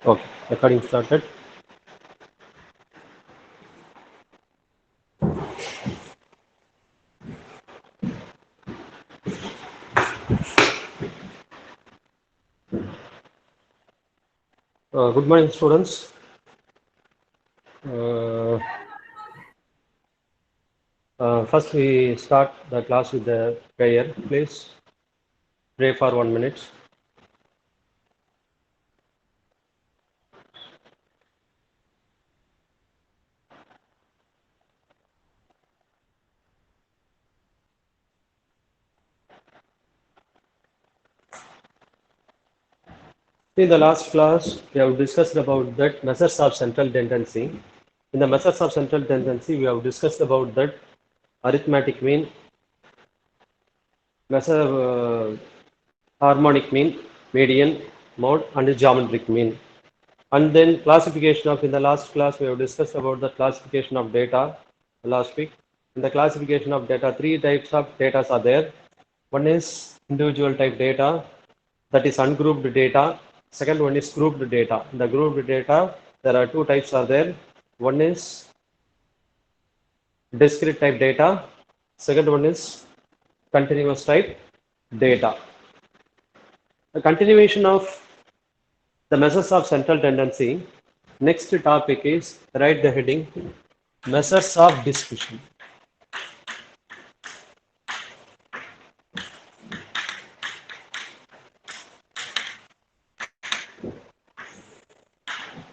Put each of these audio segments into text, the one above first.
Okay, recording started. Good morning, students. Uh, First, we start the class with the prayer. Please pray for 1 minute. In the last class, we have discussed about that measures of central tendency. In the measures of central tendency, we have discussed about that arithmetic mean, measure harmonic mean, median, mode, and geometric mean. And then classification of, in the last class, we have discussed about the classification of data last week. In the classification of data, three types of data are there. One is individual type data, that is ungrouped data. Second one is grouped data. In the grouped data, there are two types are there. One is discrete type data. Second one is continuous type data. The continuation of the measures of central tendency. Next topic is, write the heading, measures of dispersion.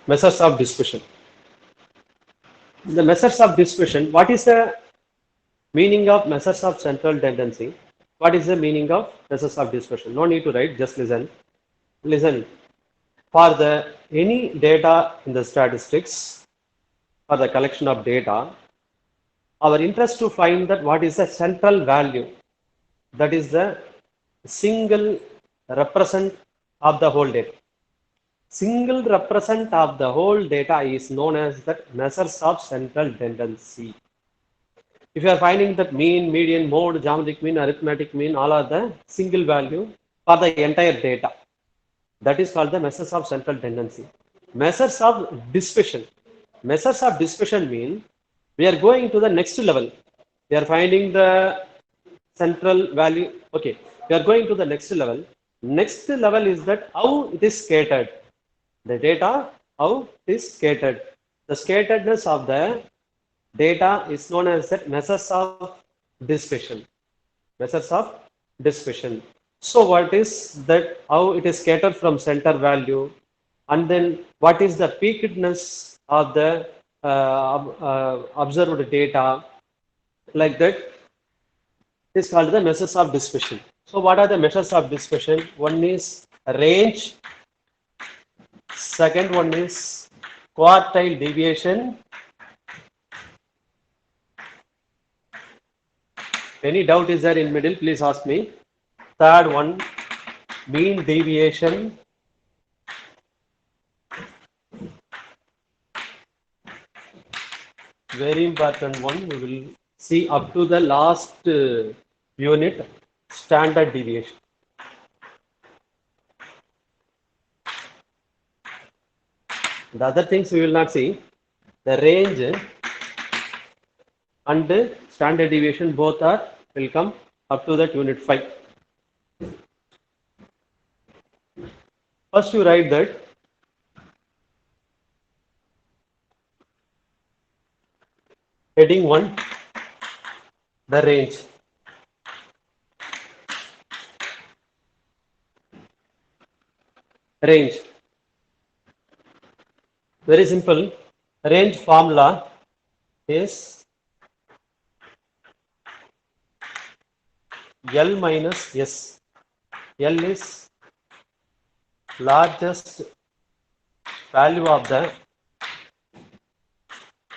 Measures of dispersion. The measures of dispersion, what is the meaning of measures of central tendency? What is the meaning of measures of dispersion? No need to write, just listen. Listen. For the any data in the statistics, for the collection of data, our interest to find that what is the central value, that is the single represent of the whole data. Single represent of the whole data is known as the measures of central tendency. If you are finding that mean, median, mode, geometric mean, arithmetic mean, all are the single value for the entire data. That is called the measures of central tendency. Measures of dispersion. Measures of dispersion mean we are going to the next level. We are finding the central value. Okay, we are going to the next level. Next level is that how it is scattered. The data, how it is scattered. The scatteredness of the data is known as the measures of dispersion. Measures of dispersion. So what is that, how it is scattered from center value, and then what is the peakedness of the observed data, like that is called the measures of dispersion. So what are the measures of dispersion? One is range, second one is quartile deviation. Any doubt is there in middle, please ask me. Third one, mean deviation. Very important one. We will see up to the last unit, standard deviation. The other things we will not see. The range and standard deviation both are will come up to that unit 5. First you write that heading 1, the range. Range. Very simple. Range formula is L minus S. L is largest value of the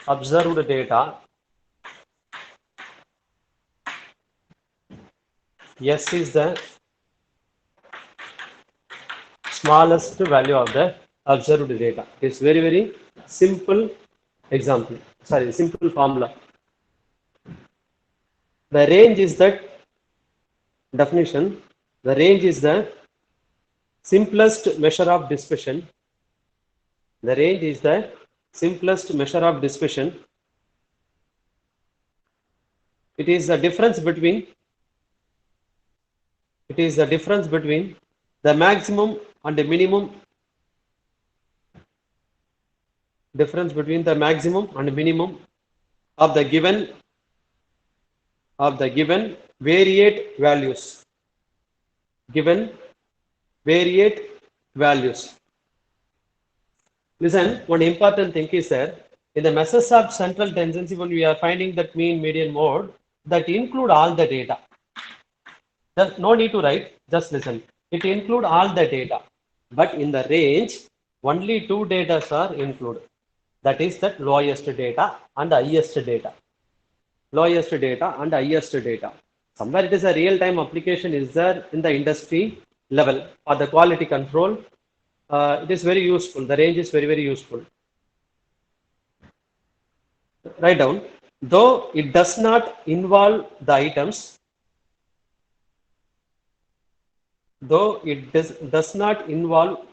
observed data. S is the smallest value of the observed data. It's very, very simple example. Sorry, simple formula. The range is that definition. The range is the simplest measure of dispersion. The range is the simplest measure of dispersion. It is the difference between the maximum and the minimum of the given variate values. Given variate values. Listen, one important thing is that in the measures of central tendency, when we are finding that mean, median, mode, that include all the data. Just no need to write, just listen. It include all the data, but in the range, only two data are included. That is that lowest data and highest data. Lowest data and highest data. Somewhere it is a real-time application is there in the industry level for the quality control. It is very useful. The range is very, very useful. Write down, though it does not involve the items, though it does not involve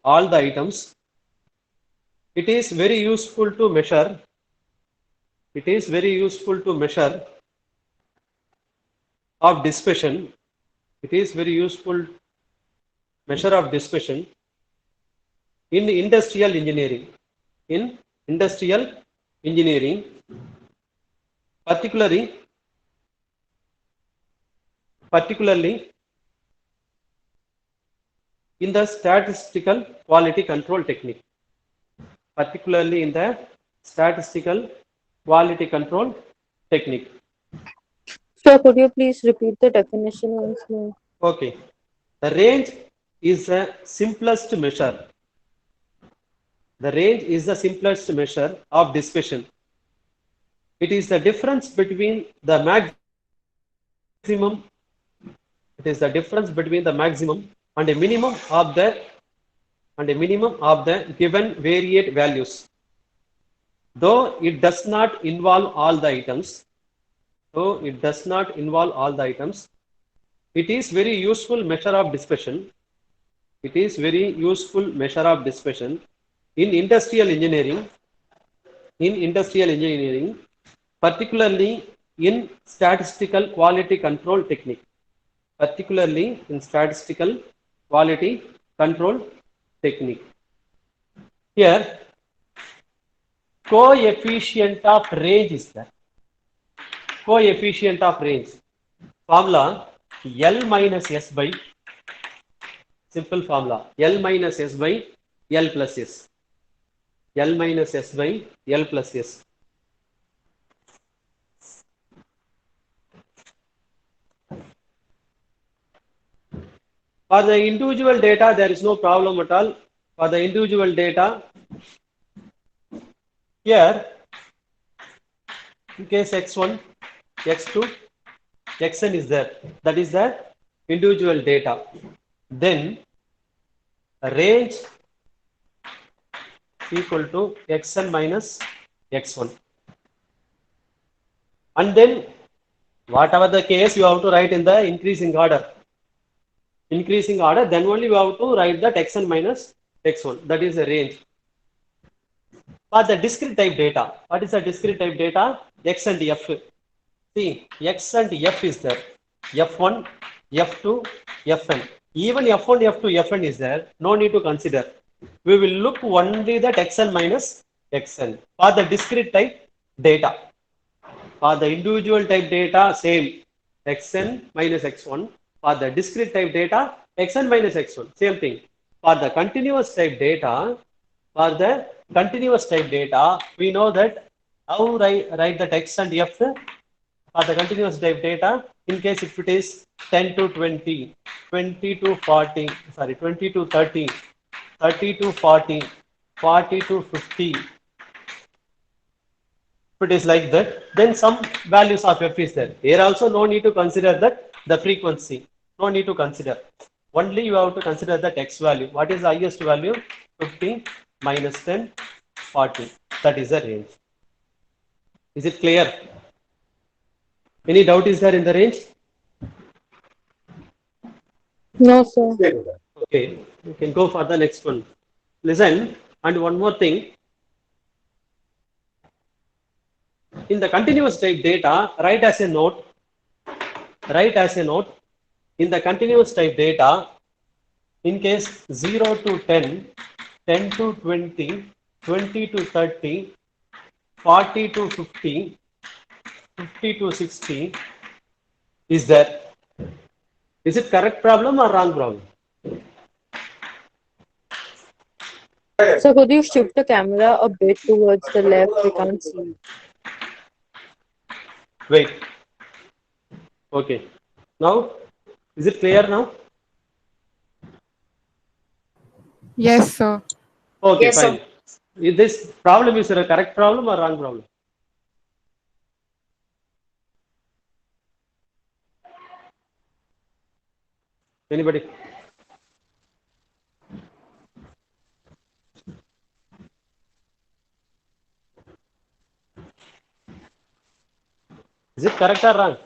all the items, it is very useful to measure. It is very useful to measure of dispersion. It is very useful measure of dispersion in industrial engineering. In industrial engineering, particularly in the statistical quality control technique. Particularly in the statistical quality control technique. Sir, could you please repeat the definition once more? Okay. The range is the simplest measure. The range is the simplest measure of dispersion. It is the difference between the maximum. It is the difference between the maximum and the minimum of the given variate values. Though it does not involve all the items, it is very useful measure of dispersion. It is very useful measure of dispersion in industrial engineering. Particularly in statistical quality control technique. Particularly in statistical quality control technique. Here, coefficient of range is there. Coefficient of range. Formula L minus S by, simple formula, L minus S by L plus S. L minus S by L plus S. For the individual data, there is no problem at all. For the individual data, here, in case x1, x2, xn is there. That is the individual data. Then range equal to xn minus x1. And then whatever the case, you have to write in the increasing order. Then only you have to write that xn minus x1. That is the range. For the discrete type data, what is the discrete type data? X and F. See, X and F is there. F1, F2, Fn. Even F1, F2, Fn is there. No need to consider. We will look only that Xn minus Xn. For the discrete type data. For the individual type data, same. Xn minus X1. For the discrete type data, Xn minus X1. Same thing. For the continuous type data, we know that how write the X and F for the continuous type data. In case if it is 10 to 20, 20 to 40, 20 to 30, 30 to 40, 40 to 50. If it is like that, then some values of F is there. Here also no need to consider that the frequency. No need to consider. Only you have to consider that X value. What is the highest value? 50 minus 10, 40. That is the range. Is it clear? Any doubt is there in the range? No, sir. Okay, you can go for the next one. Listen, and one more thing. In the continuous type data, write as a note. Write as a note. In the continuous type data, in case 0 to 10, 10 to 20, 20 to 30, 40 to 50, 50 to 60 is there. Is it correct problem or wrong problem? So could you shift the camera a bit towards the left? We can't see. Wait. Okay. Now, is it clear now? Yes, sir. Okay, fine. Is this problem is a correct problem or wrong problem? Anybody? Is it correct or wrong?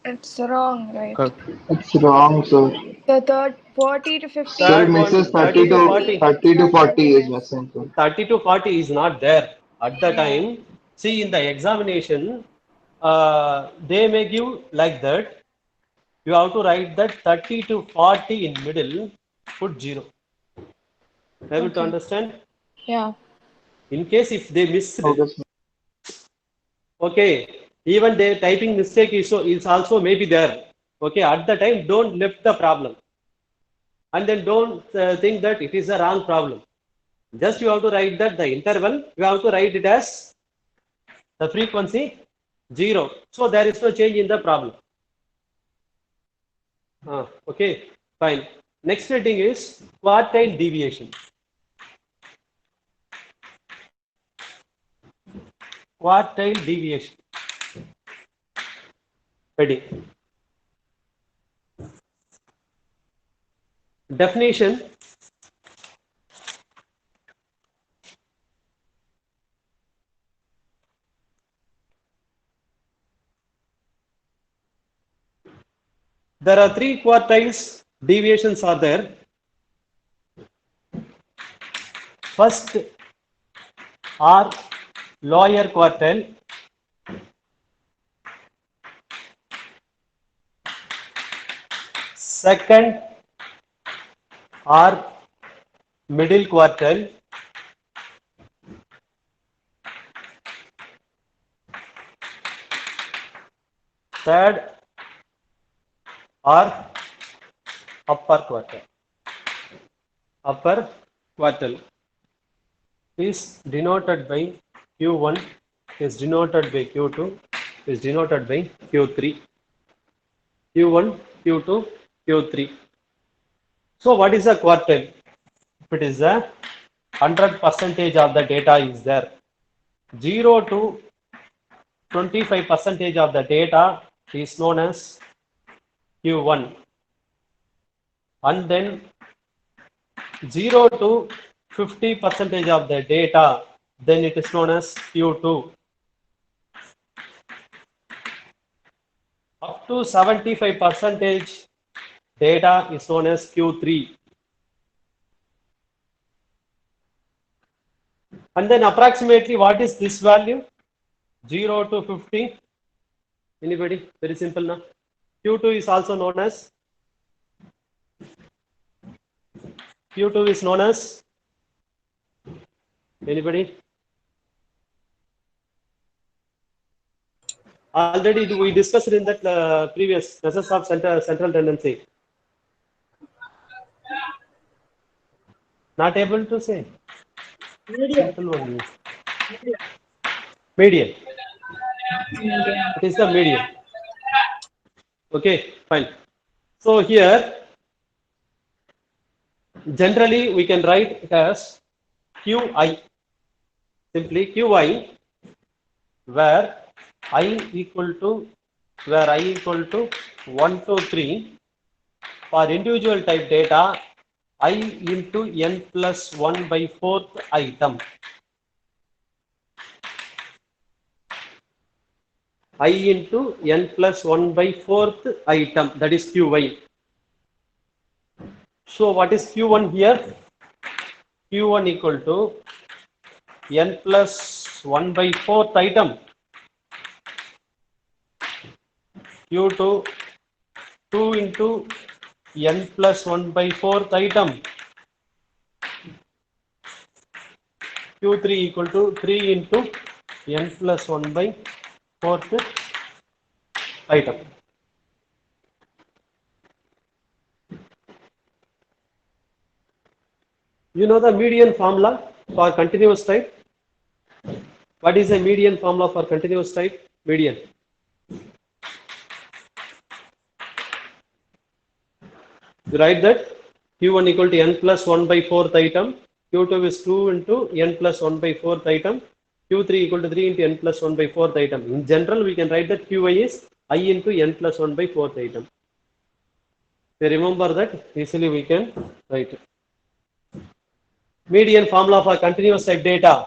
It's wrong, right? It's wrong, sir. The third 40 to 50. Sir, Third it one, misses 30 to 40. 30 to 40 is missing, sir. 30 to 40 is not there at the time. See, in the examination, they may give like that. You have to write that 30 to 40 in middle, put 0. Able to Okay. understand? Yeah. In case if they missed, Okay, sir. okay, even their typing mistake is also maybe there. Okay, at the time, don't left the problem. And then don't think that it is a wrong problem. Just you have to write that the interval, you have to write it as the frequency 0. So there is no change in the problem. Okay, fine. Next heading is quartile deviation. Quartile deviation. Heading. Definition. There are 3 quartiles deviations are there. First are lower quartile. Second are middle quartile. Third are upper quartile. Upper quartile is denoted by Q1, is denoted by Q2, is denoted by Q3. Q1, Q2, Q3. So what is a quartile? If it is a 100% of the data is there, 0 to 25% of the data is known as Q1, and then 0 to 50% of the data, then it is known as Q2. Up to 75% data is known as Q3. And then approximately what is this value? 0 to 50. Anybody? Very simple now. Q2 is also known as Q2 is known as anybody? Already we discussed in that previous measures of central tendency. Not able to say. Simple one. Median. It is the median. Okay, fine. So here, generally we can write it as Qi. Simply Qi, where I equal to 1 to 3 for individual type data I into n plus 1 by 4th item. I into n plus 1 by 4th item, that is Qi. So what is Q1 here? Q1 equal to n plus 1 by 4th item. Q2 2 into n plus 1 by 4th item. Q3 equal to 3 into n plus 1 by 4th item. You know the median formula for continuous type? What is the median formula for continuous type? Median. You write that Q1 equal to n plus 1 by 4th item. Q2 is 2 into n plus 1 by 4th item. Q3 equal to 3 into n plus 1 by 4th item. In general, we can write that Qi is I into n plus 1 by 4th item. So remember that easily we can write it. Median formula for continuous type data.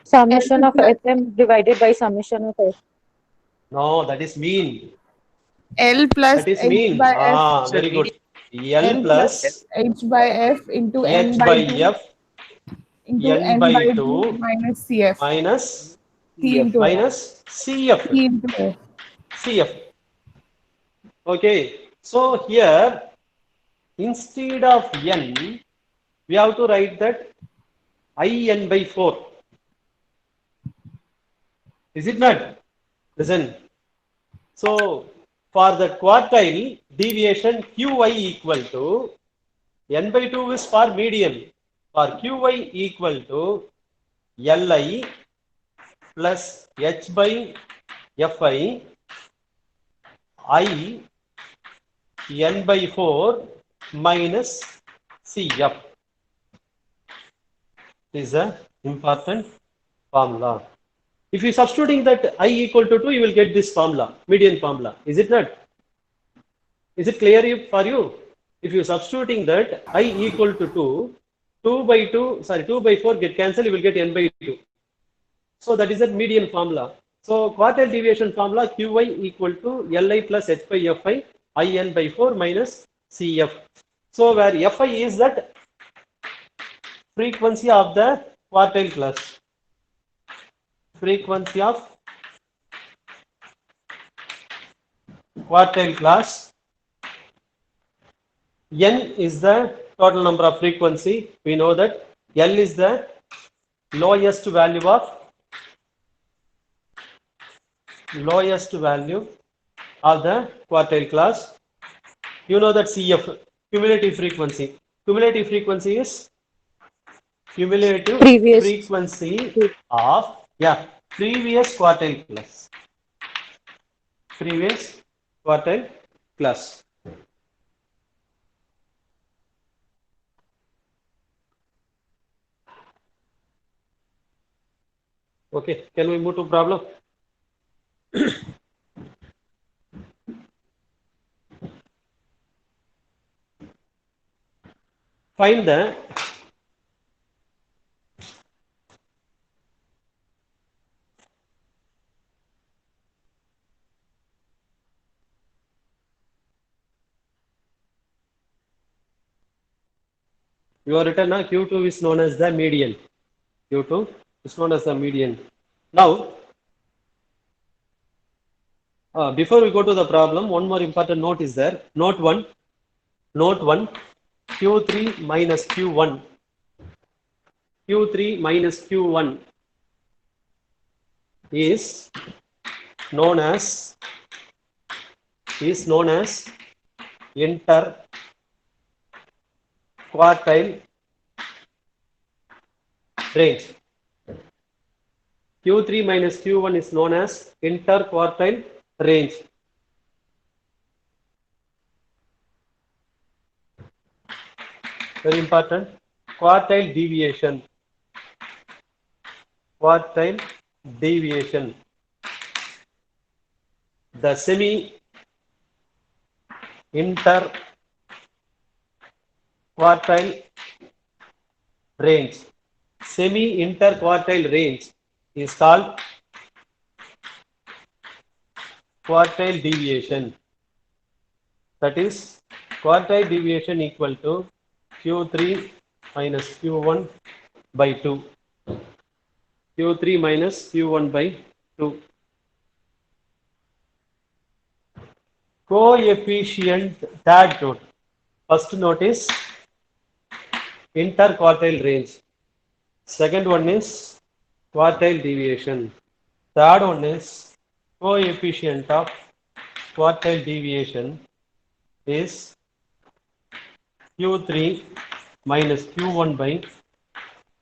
Summation of FM divided by summation of F. No, that is mean. L plus That is H mean. by F. Ah, very good. L L plus H by F into N H by by 2 F into n N by by 2 2 minus CF. minus C into F. minus CF. C into F. CF. Okay. So here, instead of n, we have to write that in by 4. Is it not? Listen. So for the quartile deviation Qi equal to n by 2 is for median. For Qi equal to Li plus H by Fi I n by 4 minus Cf. This is a important formula. If you substituting that I equal to 2, you will get this formula, median formula. Is it not? Is it clear for you? If you substituting that I equal to 2, 2 by 4 get cancelled, you will get n by 2. So that is a median formula. So quartile deviation formula Qi equal to Li plus H by Fi In by 4 minus Cf. So where Fi is that frequency of the quartile class. Frequency of quartile class. N is the total number of frequency. We know that L is the lowest value of the quartile class. You know that CF, cumulative frequency. Cumulative frequency is cumulative Previous. frequency of previous quartile class. Previous quartile class. Okay, can we move to problem? Find the you are written Q2 is known as the median. Q2 is known as the median. Now, before we go to the problem, one more important note is there. Note 1, Q3 minus Q1. Q3 minus Q1 is known as inter quartile range. Q3 minus Q1 is known as interquartile range. Very important. Quartile deviation. Quartile deviation. The semi interquartile range. Semi interquartile range is called quartile deviation. That is quartile deviation equal to Q3 minus Q1 by 2. Q3 minus Q1 by 2. Coefficient third note. First note is interquartile range. Second one is quartile deviation. Third one is coefficient of quartile deviation is Q3 minus Q1 by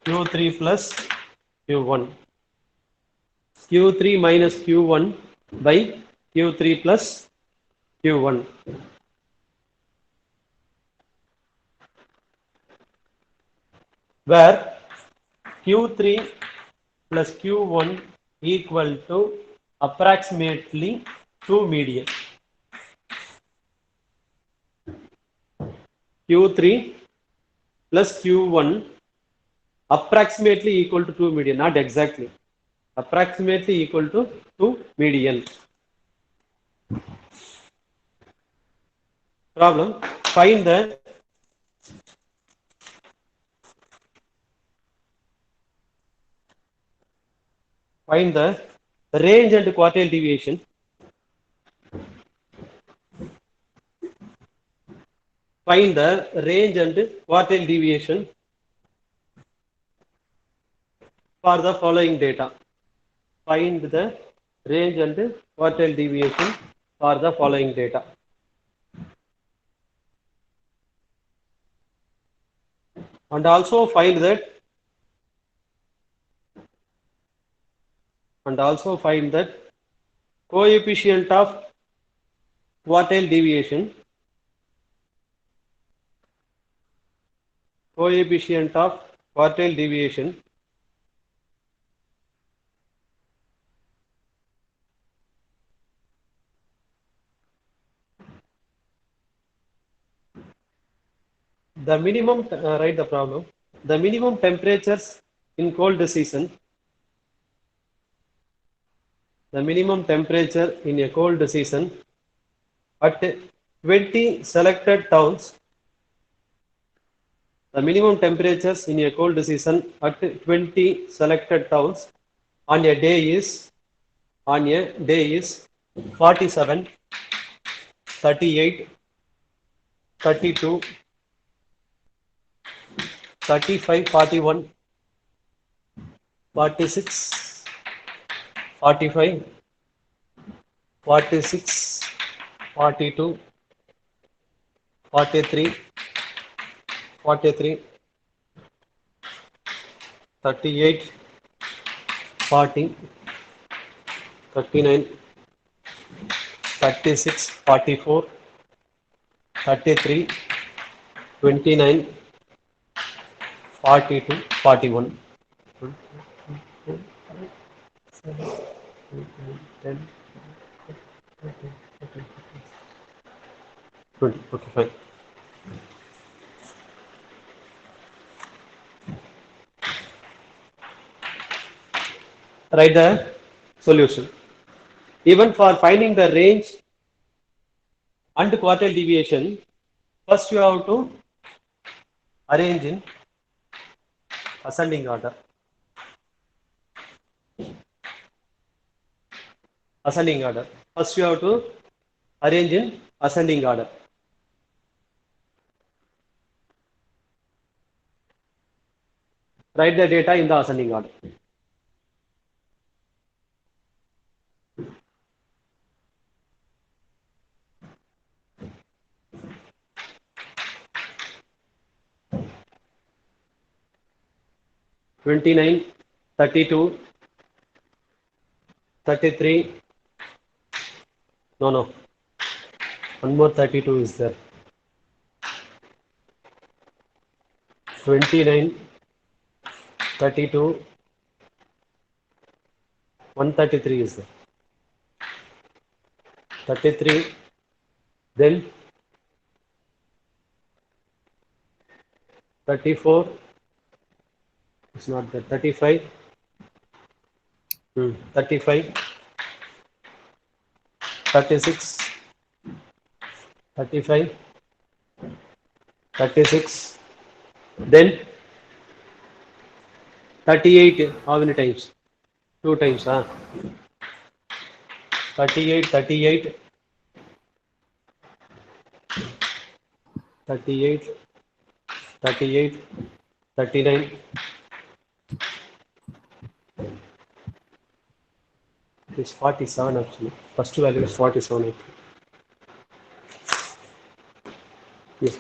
Q3 plus Q1. Q3 minus Q1 by Q3 plus Q1. Where Q3 plus Q1 equal to approximately 2 median. Q3 plus Q1 approximately equal to 2 median, not exactly. Approximately equal to 2 median. Problem, find the range and quartile deviation find the range and quartile deviation for the following data. Find the range and quartile deviation for the following data. And also find that coefficient of quartile deviation the minimum write the problem. The minimum temperatures in cold season. The minimum temperature in a cold season at 20 selected towns. The minimum temperatures in a cold season at 20 selected towns on a day is 47, 38, 32, 35, 41, 46, 45, 46, 42, 43, 38, 40, 39, 36, 44, 33, 29, 42, 41. 10, 20. Okay, fine. Write the solution. Even for finding the range and quartile deviation, first you have to arrange in ascending order. Ascending order. First you have to arrange in ascending order. Write the data in the ascending order. "29, 32, 33, no, one more 32 is there. 29, 32, 133 is there. 33, then 34, it's not there. 35, 35, 36, 35, 36. Then 38. How many times? 2 times. 38, 38, 38, 38, 39. It's 47 actually. First value is 47. Yes.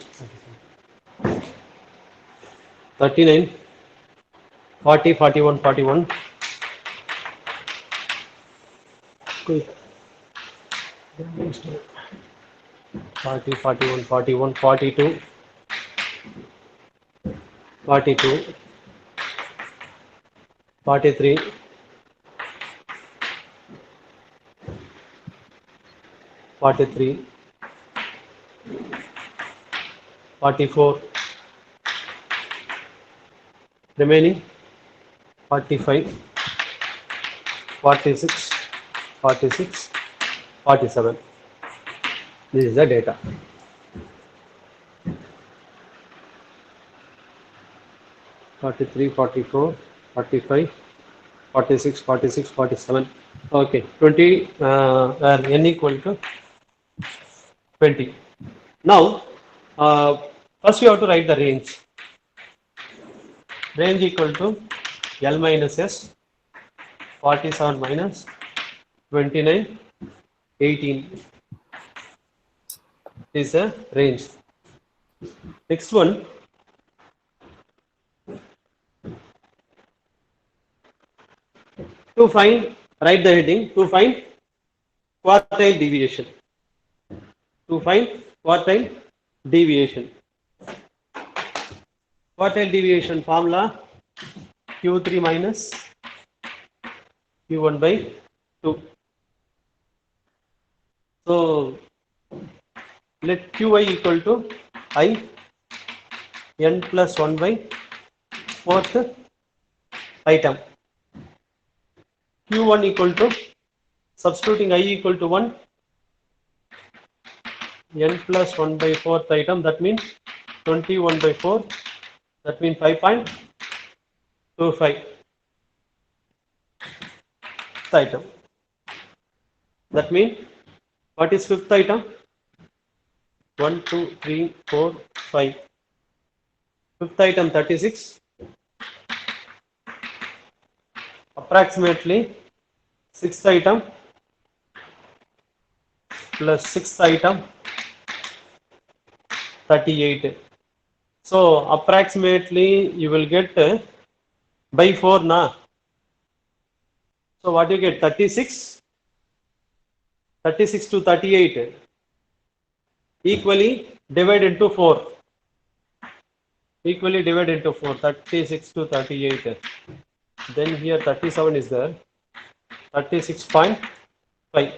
39, 40, 41, 41. Quick. 40, 41, 41, 42, 42, 43, 43, 44, remaining 45, 46, 46, 47. This is the data. Forty-three, 44, 45, 46, 46, 47. Okay, 20, where n equal to 20. Now, first we have to write the range. Range equal to L minus S, 47 minus 29, 18 is a range. Next one, to find, write the heading, to find quartile deviation. To find quartile deviation. Quartile deviation formula Q3 minus Q1 by 2. So let Qi equal to I n plus 1 by 4th item. Q1 equal to, substituting I equal to 1, n plus 1 by 4th item, that means 21 by 4, that means 5.25 item. That means what is 5th item? 1, 2, 3, 4, 5. 5th item 36. Approximately 6th item plus 6th item 38. So approximately you will get by 4 na. So what you get? 36. 36 to 38 equally divide into 4. Equally divide into 4. 36 to 38. Then here 37 is there. 36.5.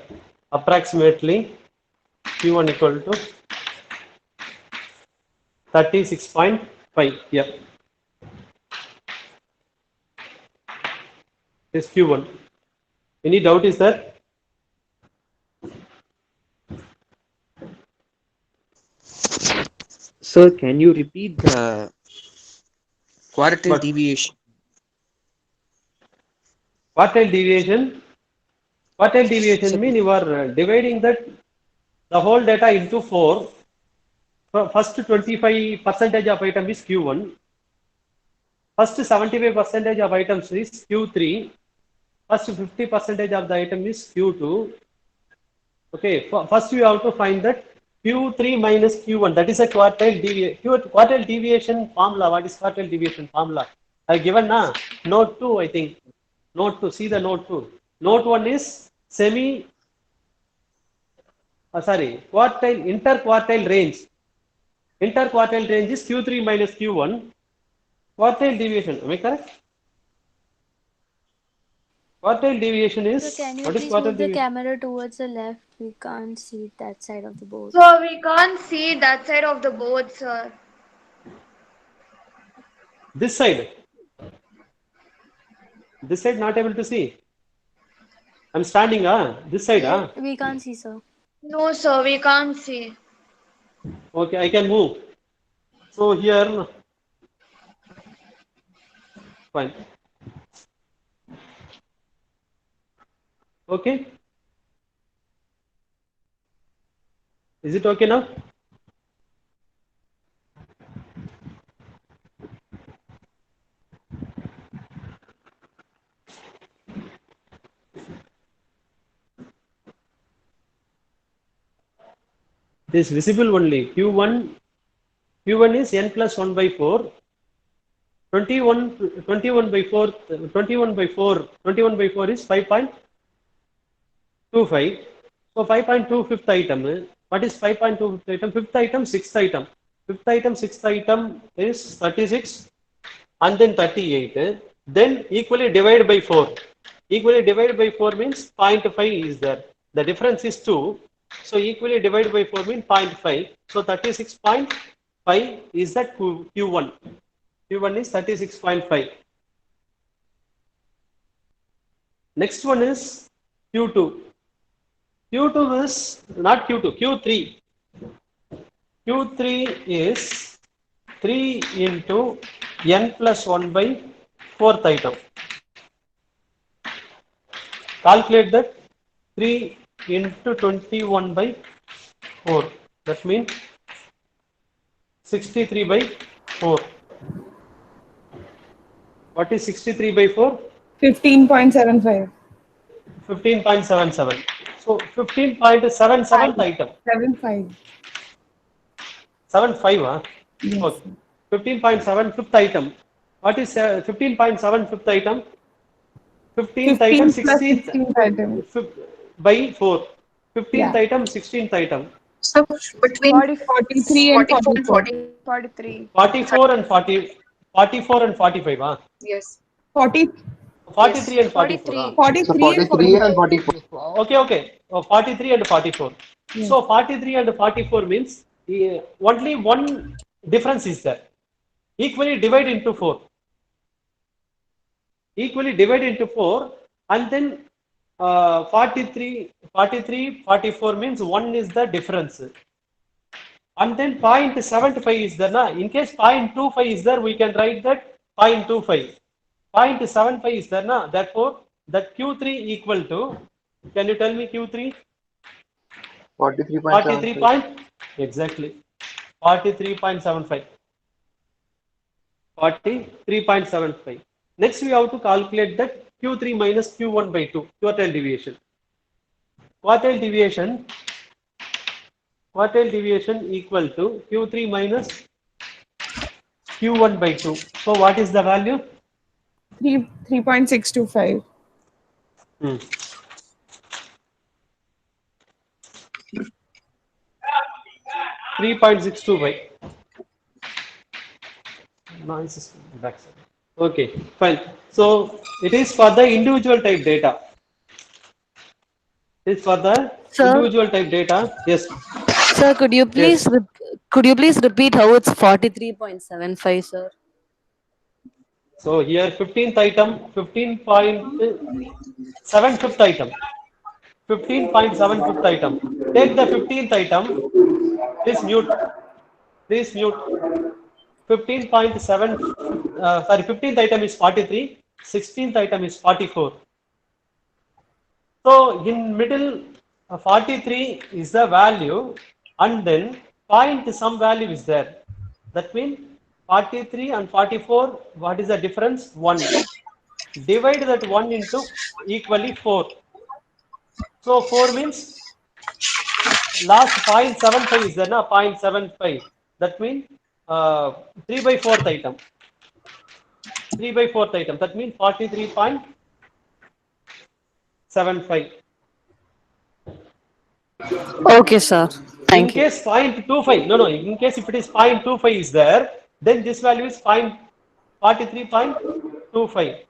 Approximately Q1 equal to 36.5. Yeah. This Q1. Any doubt is there? Sir, can you repeat the quartile But deviation? quartile deviation. Quartile Sir, deviation mean you are dividing that the whole data into 4. First 25% of item is Q1. First 75% of items is Q3. First 50% of the item is Q2. Okay, first you have to find that Q3 minus Q1. That is a quartile deviation. Quartile deviation formula. What is quartile deviation formula? I given na note 2. I think note 2. See the note 2. Note 1 is quartile interquartile range. Interquartile range is Q3 minus Q1. Quartile deviation. Am I correct? Quartile deviation So is, can you what is please quartile move the deviation? camera towards the left? We can't see that side of the board. So we can't see that side of the board, sir. This side. This side not able to see. I'm standing, this side, We can't see, sir. No, sir, we can't see. Okay, I can move. So here, fine. Okay. Is it okay now? It is visible only. Q1 is n plus 1 by 4. 21 by 4, 21 by 4, 21 by 4 is 5.25. So 5.2 fifth item. What is 5.2 fifth item? Fifth item, sixth item. Fifth item, sixth item is 36 and then 38. Then equally divide by 4. Equally divide by 4 means 0.5 is there. The difference is 2. So equally divide by 4 means 0.5. So 36.5 is that Q1. Q1 is 36.5. Next one is Q2. Q2 is not Q2, Q3. Q3 is 3 into n plus 1 by 4th item. Calculate that 3 into 21 by 4. That means 63 by 4. What is 63 by 4? 15.75. 15.77. So 15.77 item. 75. 75, huh? Yes. Okay. 15.7 fifth item. What is 15.7 fifth item? 15th 15 item, plus 16th 16th item. by 4. 15th Yeah. item, 16th item. So between 43 and 44. 43. 44 and 40, 44 and 45, huh? Yes. 40, 43 and 44, 43. huh? So 43 and 43 and 44. 44. Okay. 43 and 44. Yes. So 43 and 44 means only one difference is there. Equally divide into 4. Equally divide into 4 and then 43, 44 means 1 is the difference. And then 0.75 is there. Na? In case 0.25 is there, we can write that 0.25. 0.75 is there. Na? Therefore, that Q3 equal to, can you tell me Q3? 43 43.75. point, exactly. 43.75. 43.75. Next, we have to calculate that Q3 minus Q1 by 2, quartile deviation. Quartile deviation equal to Q3 minus Q1 by 2. So, what is the value? 3.625. 3.625. Noise is backside. Okay, fine. So, it is for the individual type data. It is for the Sir, individual type data. Yes. sir, Yes. could you please repeat how it's 43.75, sir? So here 15th item, 15.7 fifth item, 15.7 fifth item. Take the 15th item. Please mute. Please mute. 15.7. Sorry, 15th item is 43. 16th item is 44. So in middle, 43 is the value, and then point some value is there. That means 43 and 44. What is the difference? 1. Divide that 1 into equally 4. So 4 means last 0.75 is there, na? 0.75. That means 3 by 4th item. 3 by 4th item. That means 43.75. Okay, sir. In Thank you. case 0.25, no, in case if it is 0.25 is there, then this value is 43.25.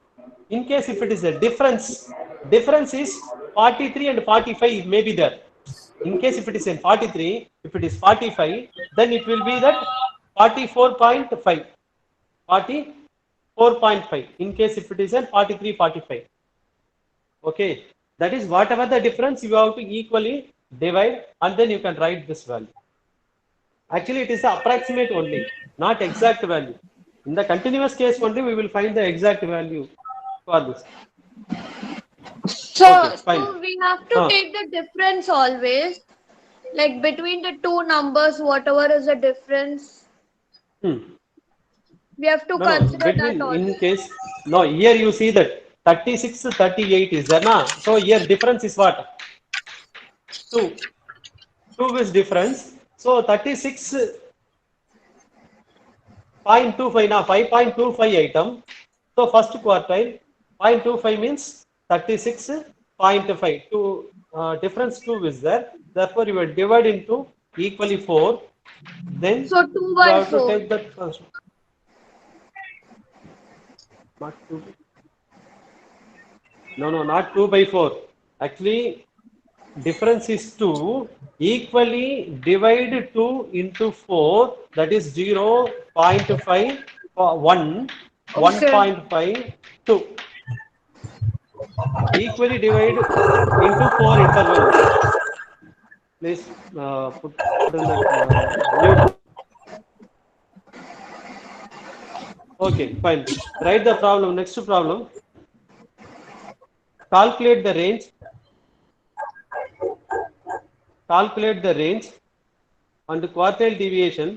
In case if it is a difference is 43 and 45 may be there. In case if it is in 43, if it is 45, then it will be that 44.5. 44.5. In case if it is in 43, 45. Okay, that is whatever the difference you have to equally divide and then you can write this value. Actually, it is the approximate only, not exact value. In the continuous case only, we will find the exact value for this. So, Okay, fine. so we have to take the difference always, like between the two numbers, whatever is the difference, Hmm. we have to No, no, consider that between, in always. case, no, here you see that 36 to 38 is there, na? So here difference is what? 2. 2 is difference. So 36.25 now 5.25 item. So first quartile 0.25 means 36.5. Two difference 2 is there. Therefore, you will divide into equally 4. Then So 2 you by have to 4. take that first. Not 2. No, no, not 2 by 4. Actually, difference is 2. Equally divide 2 into 4. That is 0, 0.5, 1, Okay. 1.5, 2. Equally divide into 4 interval. Please put in that mute. Okay, fine. Write the problem. Next problem. Calculate the range. Calculate the range and quartile deviation.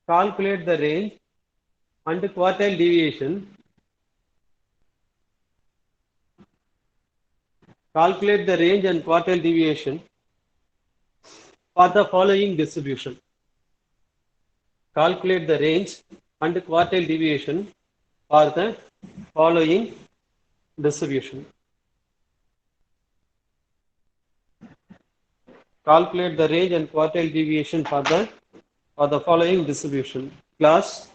Calculate the range and quartile deviation. Calculate the range and quartile deviation for the following distribution. Calculate the range and quartile deviation for the following distribution. Calculate the range and quartile deviation for the following distribution. Class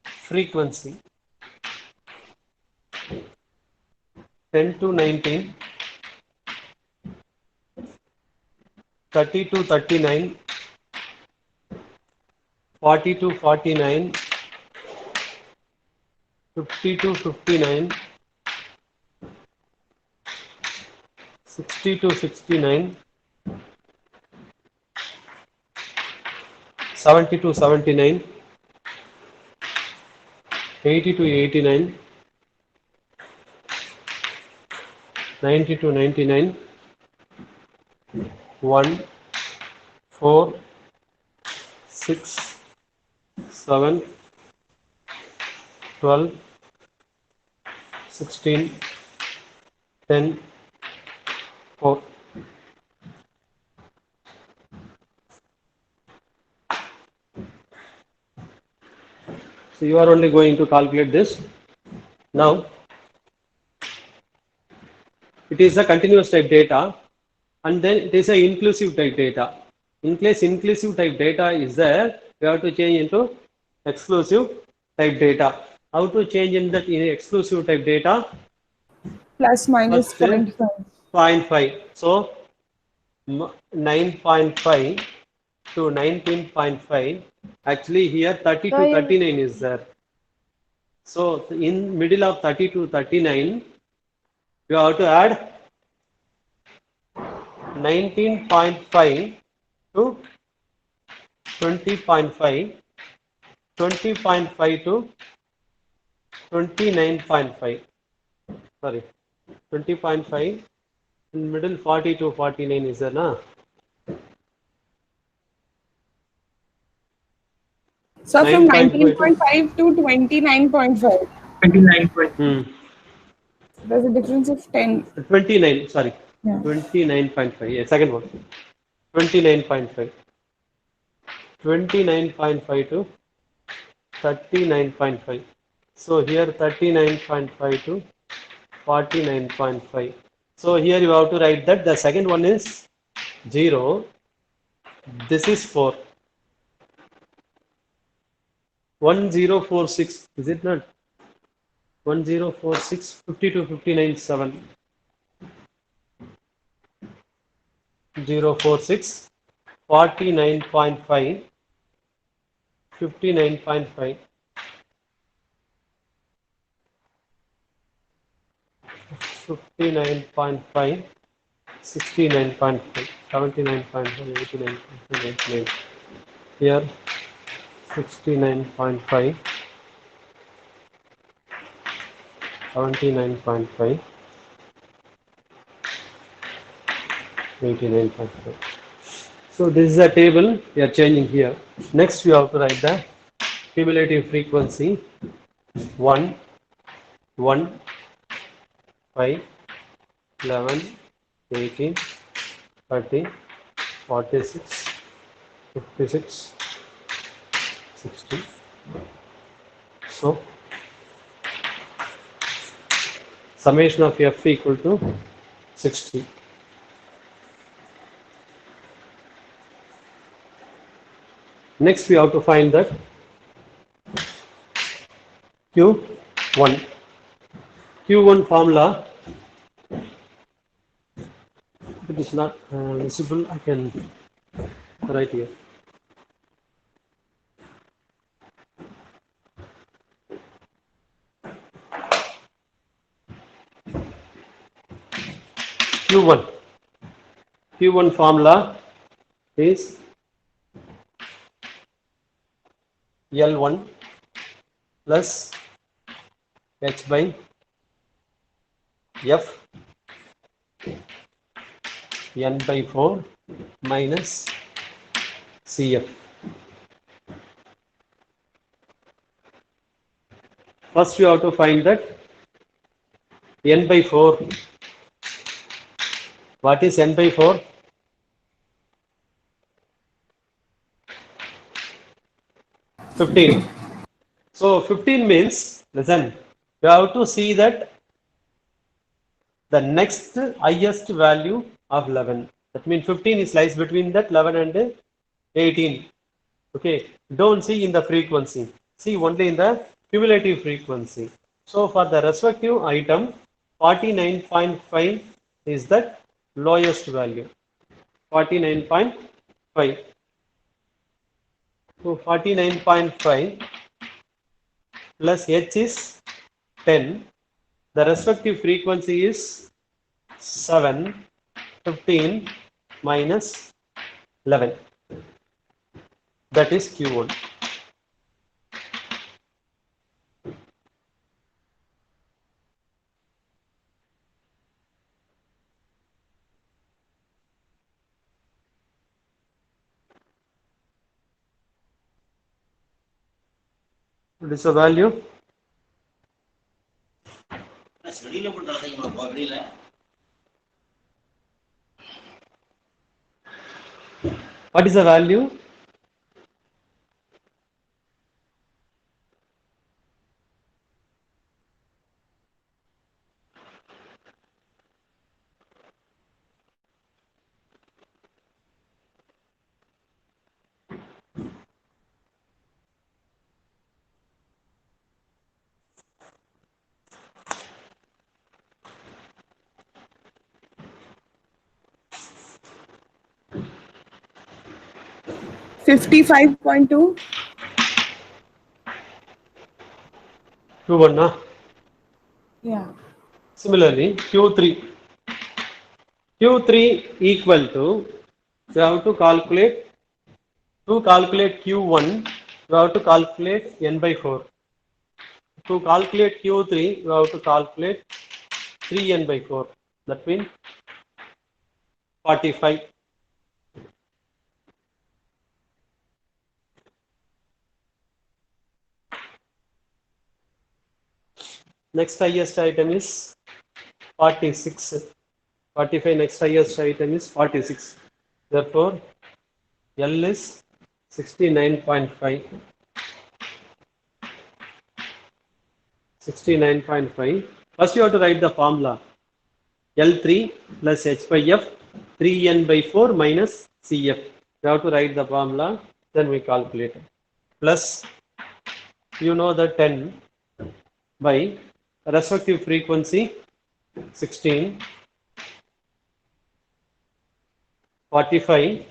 frequency 10 to 19, 30 to 39, 40 to 49, 50 to 59, 60 to 69, 70 to 79, 80 to 89, 90 to 99, 1, 4, 6, 7, 12, 16, 10, 4. So you are only going to calculate this. Now, it is a continuous type data and then it is a inclusive type data. In case inclusive type data is there, we have to change into exclusive type data. How to change in that in exclusive type data? Plus minus First 0.5. 0.5. So 9.5 to 19.5. Actually here 30 to 39 is there. So in middle of 30 to 39, you have to add 19.5 to 20.5, 20.5 to 29.5. Sorry, 20.5. In middle 40 to 49 is there, na? So from 9.5 to 19.5 to 29.5. hmm, There's a difference of 10. 29. Sorry, Yeah. 29.5. Yeah, second one. 29.5. 29.5 to 39.5. So here 39.5 to 49.5. So here you have to write that the second one is 0. This is 4. 1046. Is it not? 1046, 50 to 59, 7. 046, 49.5, 59.5. 59.5, 69.5, 79.5, 89.5, here 69.5, 79.5, 89.5. So this is a table we are changing here. Next we have to write the cumulative frequency 1, 1, 5, 11, 18, 30, 46, 56, 60. So summation of f equal to 60. Next we have to find that Q1. Q1 formula, if it is not visible, I can write here. Q1. Q1 formula is L1 plus H by F N by 4 minus CF. First we have to find that N by 4. What is N by 4? $15. So 15 means, listen, you have to see that the next highest value of 11. That means 15 is lies between that 11 and 18. Okay, don't see in the frequency. See only in the cumulative frequency. So for the respective item, 49.5 is the lowest value. 49.5. So 49.5 plus H is 10. The respective frequency is 7, 15 minus 11. That is Q1. What is the value? What is the value? $55.2. Q1, nah? Yeah. Similarly, Q3. Q3 equal to, you have to calculate, to calculate Q1, you have to calculate N by 4. To calculate Q3, you have to calculate 3N by 4. That means 45. Next highest item is 46. 45 next highest item is 46. Therefore, L is 69.5. 69.5. First you have to write the formula. L3 plus H by F, 3N by 4 minus CF. You have to write the formula, then we calculate. Plus, you know the 10 by respective frequency 16, 45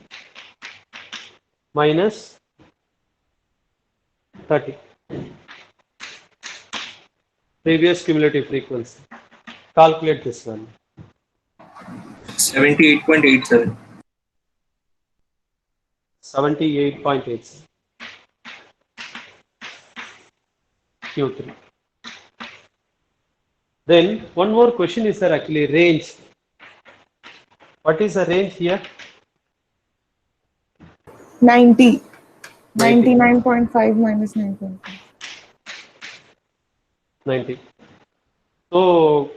minus 30. Previous cumulative frequency. Calculate this one. 78.87. 78.8 Q3. Then one more question is there actually range. What is the range here? 90. 90. 99.5 minus 9.5. 90. So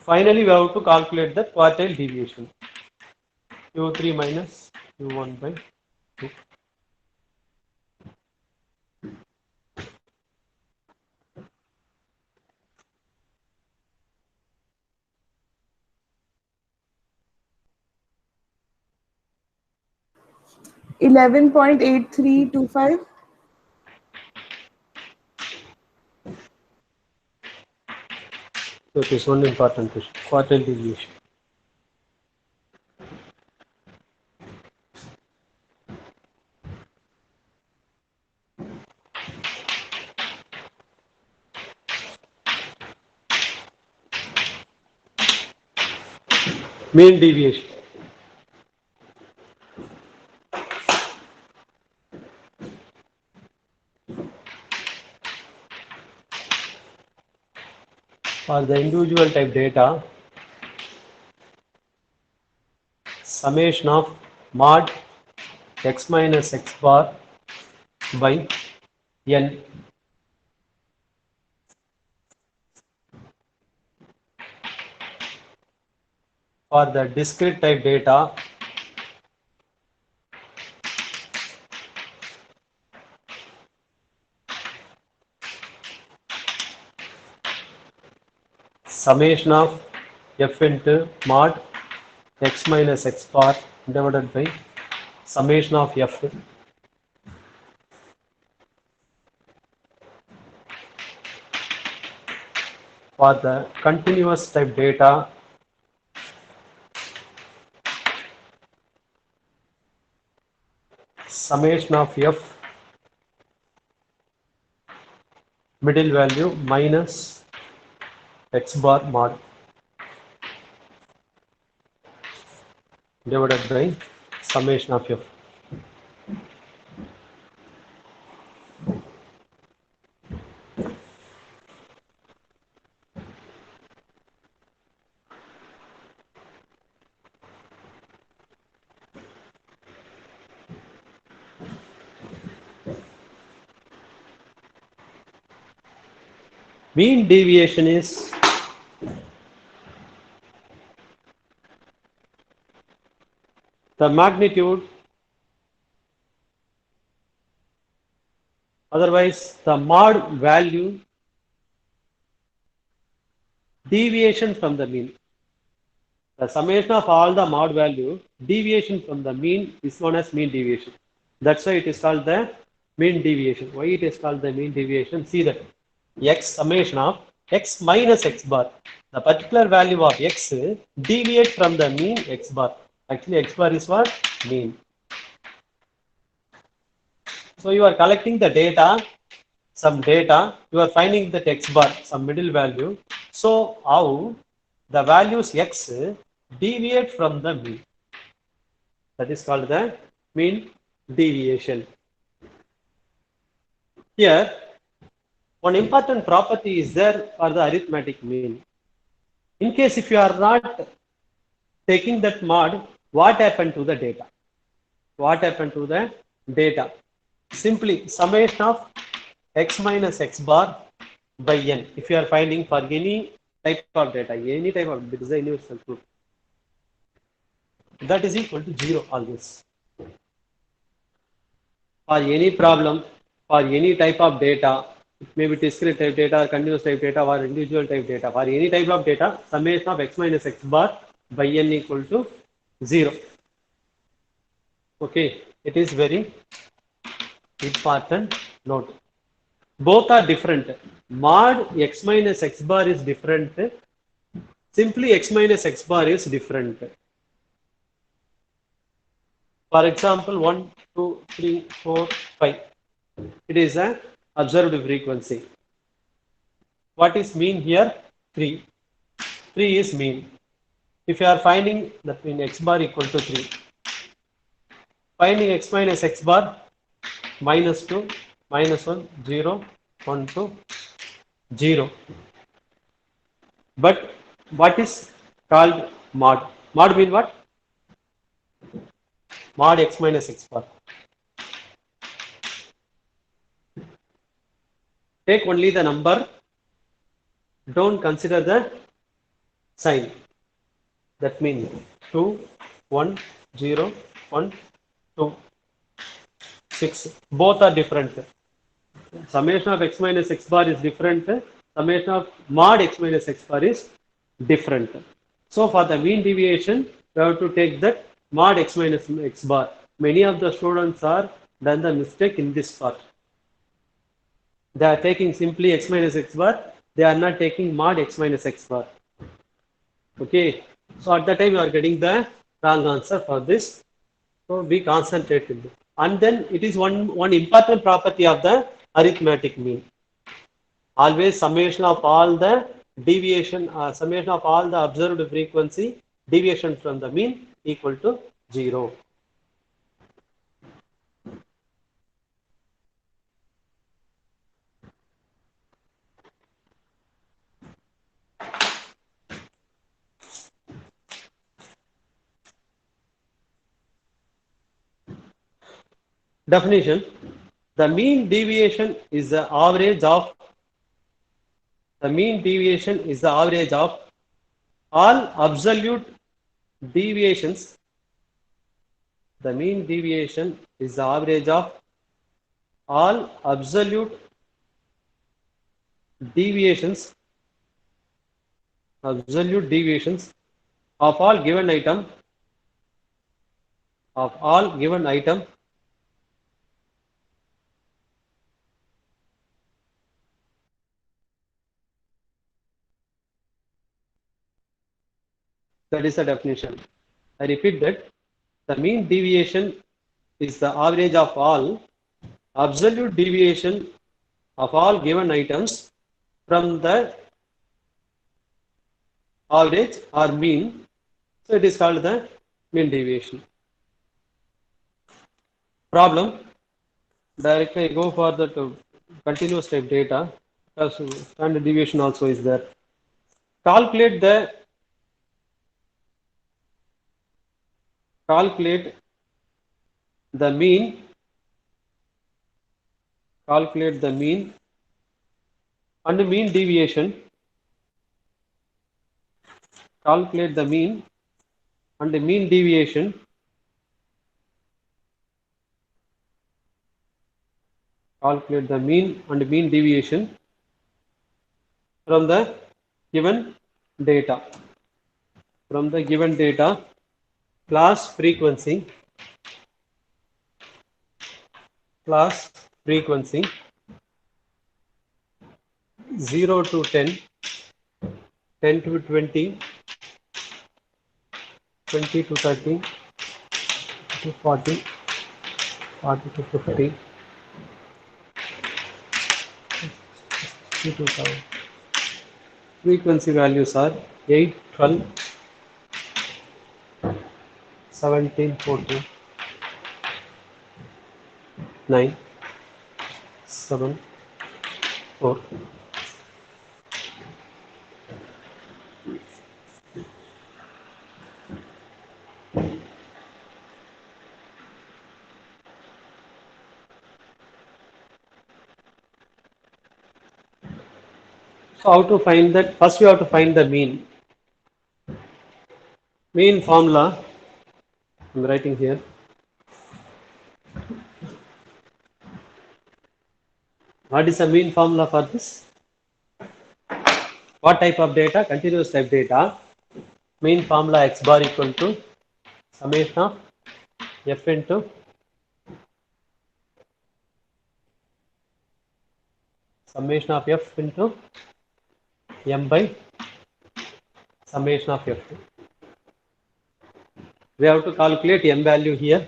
finally we have to calculate the quartile deviation. Q3 minus Q1 by 2. $11.8325. So it is one important question. Quartile deviation. Mean deviation. For the individual type data, summation of mod x minus x bar by n. For the discrete type data, summation of f into mod x minus x bar divided by summation of f. For the continuous type data, summation of f middle value minus x bar mod divided by summation of f. Mean deviation is the magnitude, otherwise the mod value deviation from the mean. The summation of all the mod value deviation from the mean is known as mean deviation. That's why it is called the mean deviation. Why it is called the mean deviation? See that x summation of x minus x bar. The particular value of x deviate from the mean x bar. Actually, x bar is what? Mean. So you are collecting the data, some data, you are finding that x bar, some middle value. So how the values x deviate from the mean. That is called the mean deviation. Here, one important property is there for the arithmetic mean. In case if you are not taking that mod, what happened to the data? What happened to the data? Simply summation of x minus x bar by n. If you are finding for any type of data, any type of data, universal truth, that is equal to 0 always. For any problem, for any type of data, it may be discrete type data, continuous type data, or individual type data. For any type of data, summation of x minus x bar by n equal to 0. Okay, it is very important note. Both are different. Mod x minus x bar is different. Simply x minus x bar is different. For example, 1, 2, 3, 4, 5. It is an observed frequency. What is mean here? 3. 3 is mean. If you are finding that mean x bar equal to 3, finding x minus x bar minus 2, minus 1, 0, 1, 2, 0. But what is called mod? Mod mean what? Mod x minus x bar. Take only the number, don't consider the sign. That means 2, 1, 0, 1, 2, 6. Both are different. Summation of x minus x bar is different. Summation of mod x minus x bar is different. So for the mean deviation, we have to take that mod x minus x bar. Many of the students are done the mistake in this part. They are taking simply x minus x bar. They are not taking mod x minus x bar. Okay. So at that time you are getting the wrong answer for this. So be concentrated. And then it is one important property of the arithmetic mean. Always summation of all the deviation, summation of all the observed frequency deviation from the mean equal to 0. Definition: the mean deviation is the average of all absolute deviations. The mean deviation is the average of all absolute deviations of all given item that is the definition. I repeat that the mean deviation is the average of all absolute deviation of all given items from the average or mean. So it is called the mean deviation. Problem: directly I go for the continuous type data because standard deviation also is there. Calculate the mean. Calculate the mean and the mean deviation. Calculate the mean and the mean deviation from the given data. Class frequency 0 to 10, 10 to 20, 20 to 30, to 40, 40 to 50, 50 to 7. Frequency values are 8, 12, 17, 14, 9, 7, 4. So how to find that? First we have to find the mean. Mean formula I'm writing here. What is the mean formula for this? What type of data? Continuous type data. Mean formula x bar equal to summation of f into m by summation of f. We have to calculate m value here.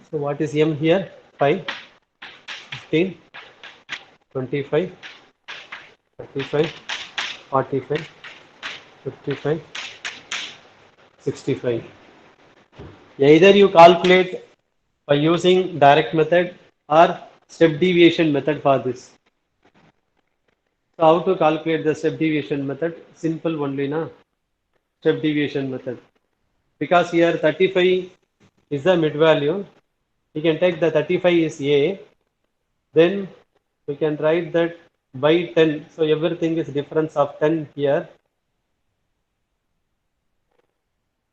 So what is m here? 5, 15, 25, 35, 45, 55, 65. Either you calculate by using direct method or step deviation method for this. So how to calculate the step deviation method? Simple only, na? Step deviation method. Because here 35 is the mid value, we can take the 35 is A, then we can write that by 10. So everything is difference of 10 here.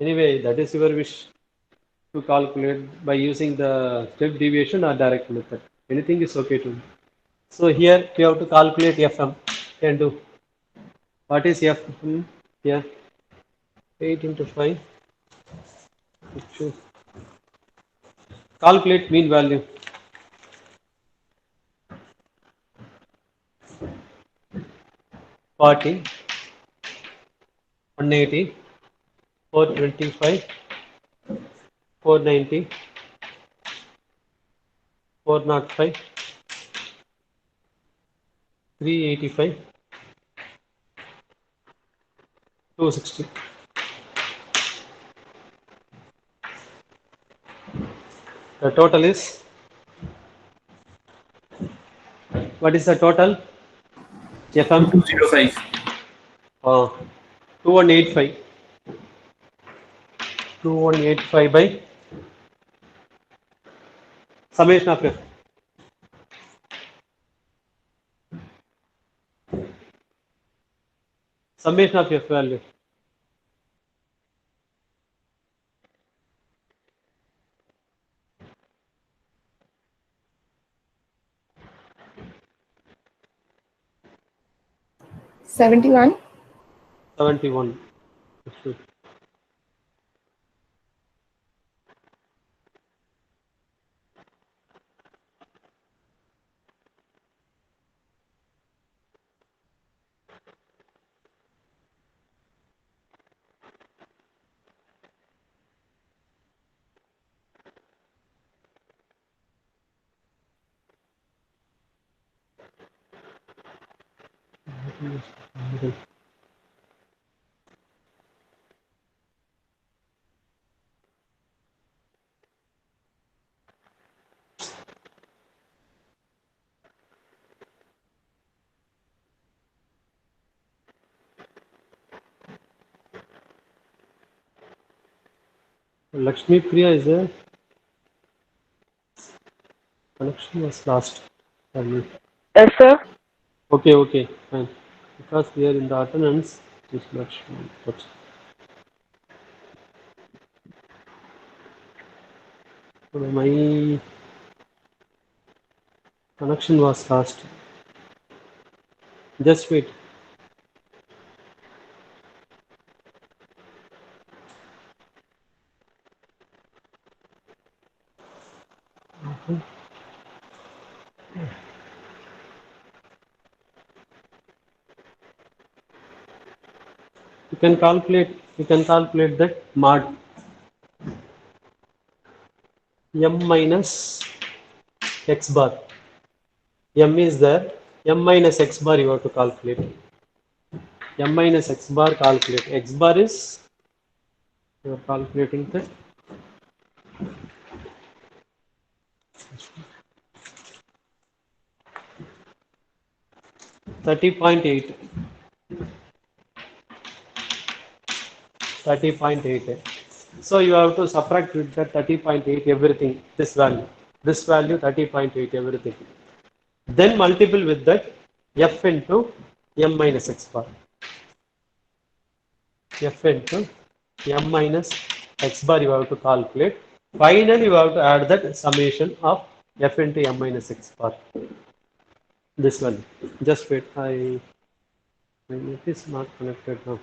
Anyway, that is your wish to calculate by using the step deviation or direct method. Anything is okay to me. So here we have to calculate FM. Can do. What is FM here? 8 into 5. Calculate mean value. 40, 180, 425, 490, 405, 385, 260. The total is, what is the total? FM 205. 2185. 2185 by summation of F. Summation of F value. $71. 71. Lakshmi Priya is there. Connection was lost. Yes, sir. Okay, okay, fine. Because we are in the attendance, this Lakshmi. Okay. So my connection was lost. Just wait. You can calculate that mod m minus x bar. M is there. M minus x bar you have to calculate. M minus x bar calculate. X bar is, you are calculating that 30.8. 30.8. So you have to subtract with that 30.8 everything, this value. This value 30.8 everything. Then multiple with that f into m minus x bar. F into m minus x bar you have to calculate. Finally, you have to add that summation of f into m minus x bar. This one. Just wait. It is not connected now.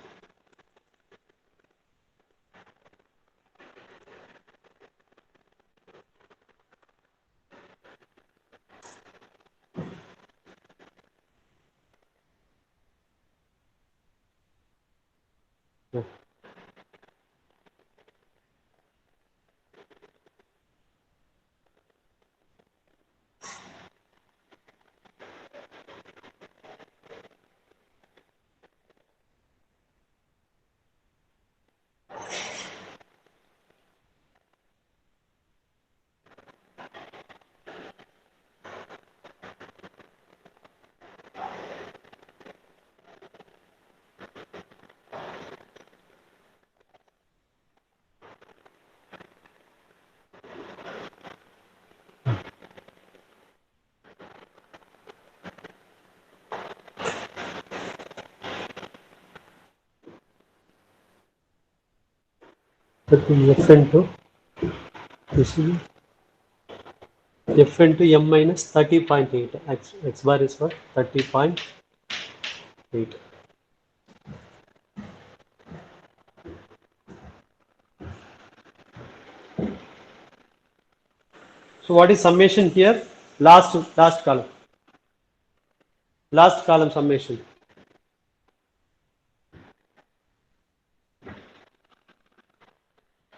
Yeah. that will be f into this will be f into m minus 30.8. X bar is what? 30.8. So what is summation here? Last column. Last column summation.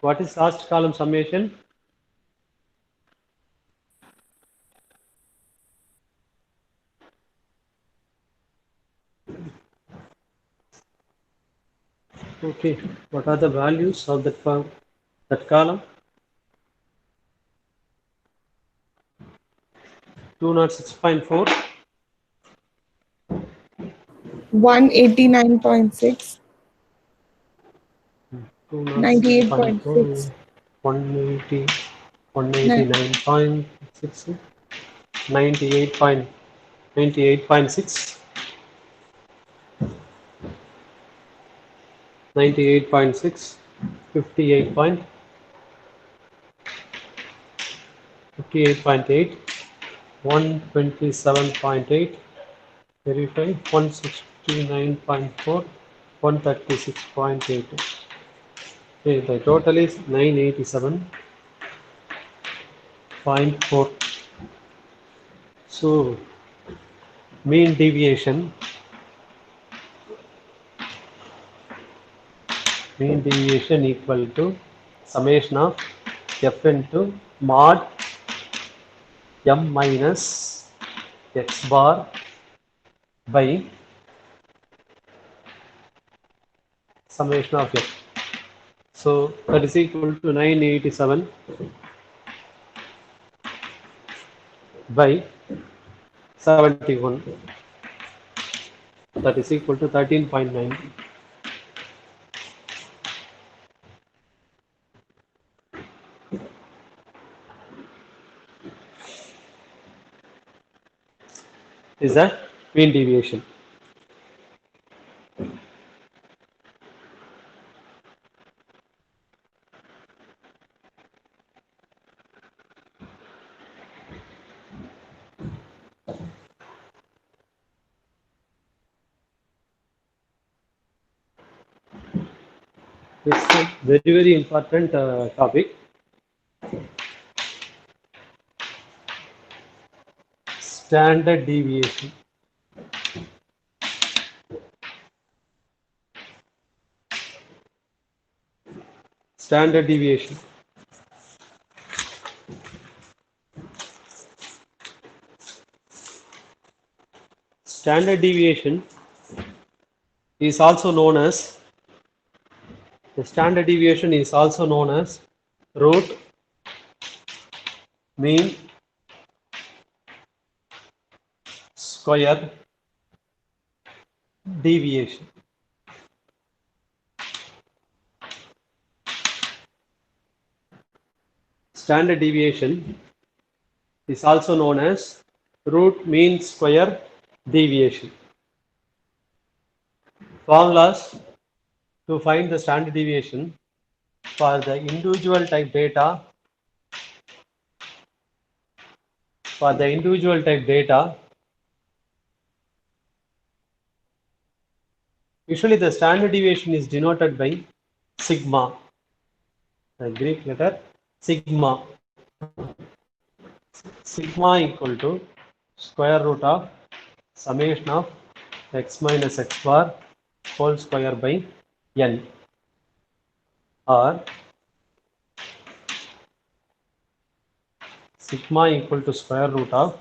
What is last column summation? Okay. What are the values of that column? 206.4, 189.6, 206.4, 98.6, 180, 189.6, 98.6, 98.6, 58.8, 127.8, verify, 169.4, 136.8. Okay, the total is 987.4. So mean deviation equal to summation of f into mod m minus x bar by summation of f. So that is equal to 987 by 71. That is equal to 13.9. Is that mean deviation? This is a very important topic. Standard deviation. Standard deviation. Standard deviation is also known as root mean square deviation. Standard deviation is also known as root mean square deviation. Formulas to find the standard deviation for the individual type data. Usually the standard deviation is denoted by sigma, the Greek letter sigma. Sigma equal to square root of summation of x minus x bar whole square by n, or sigma equal to square root of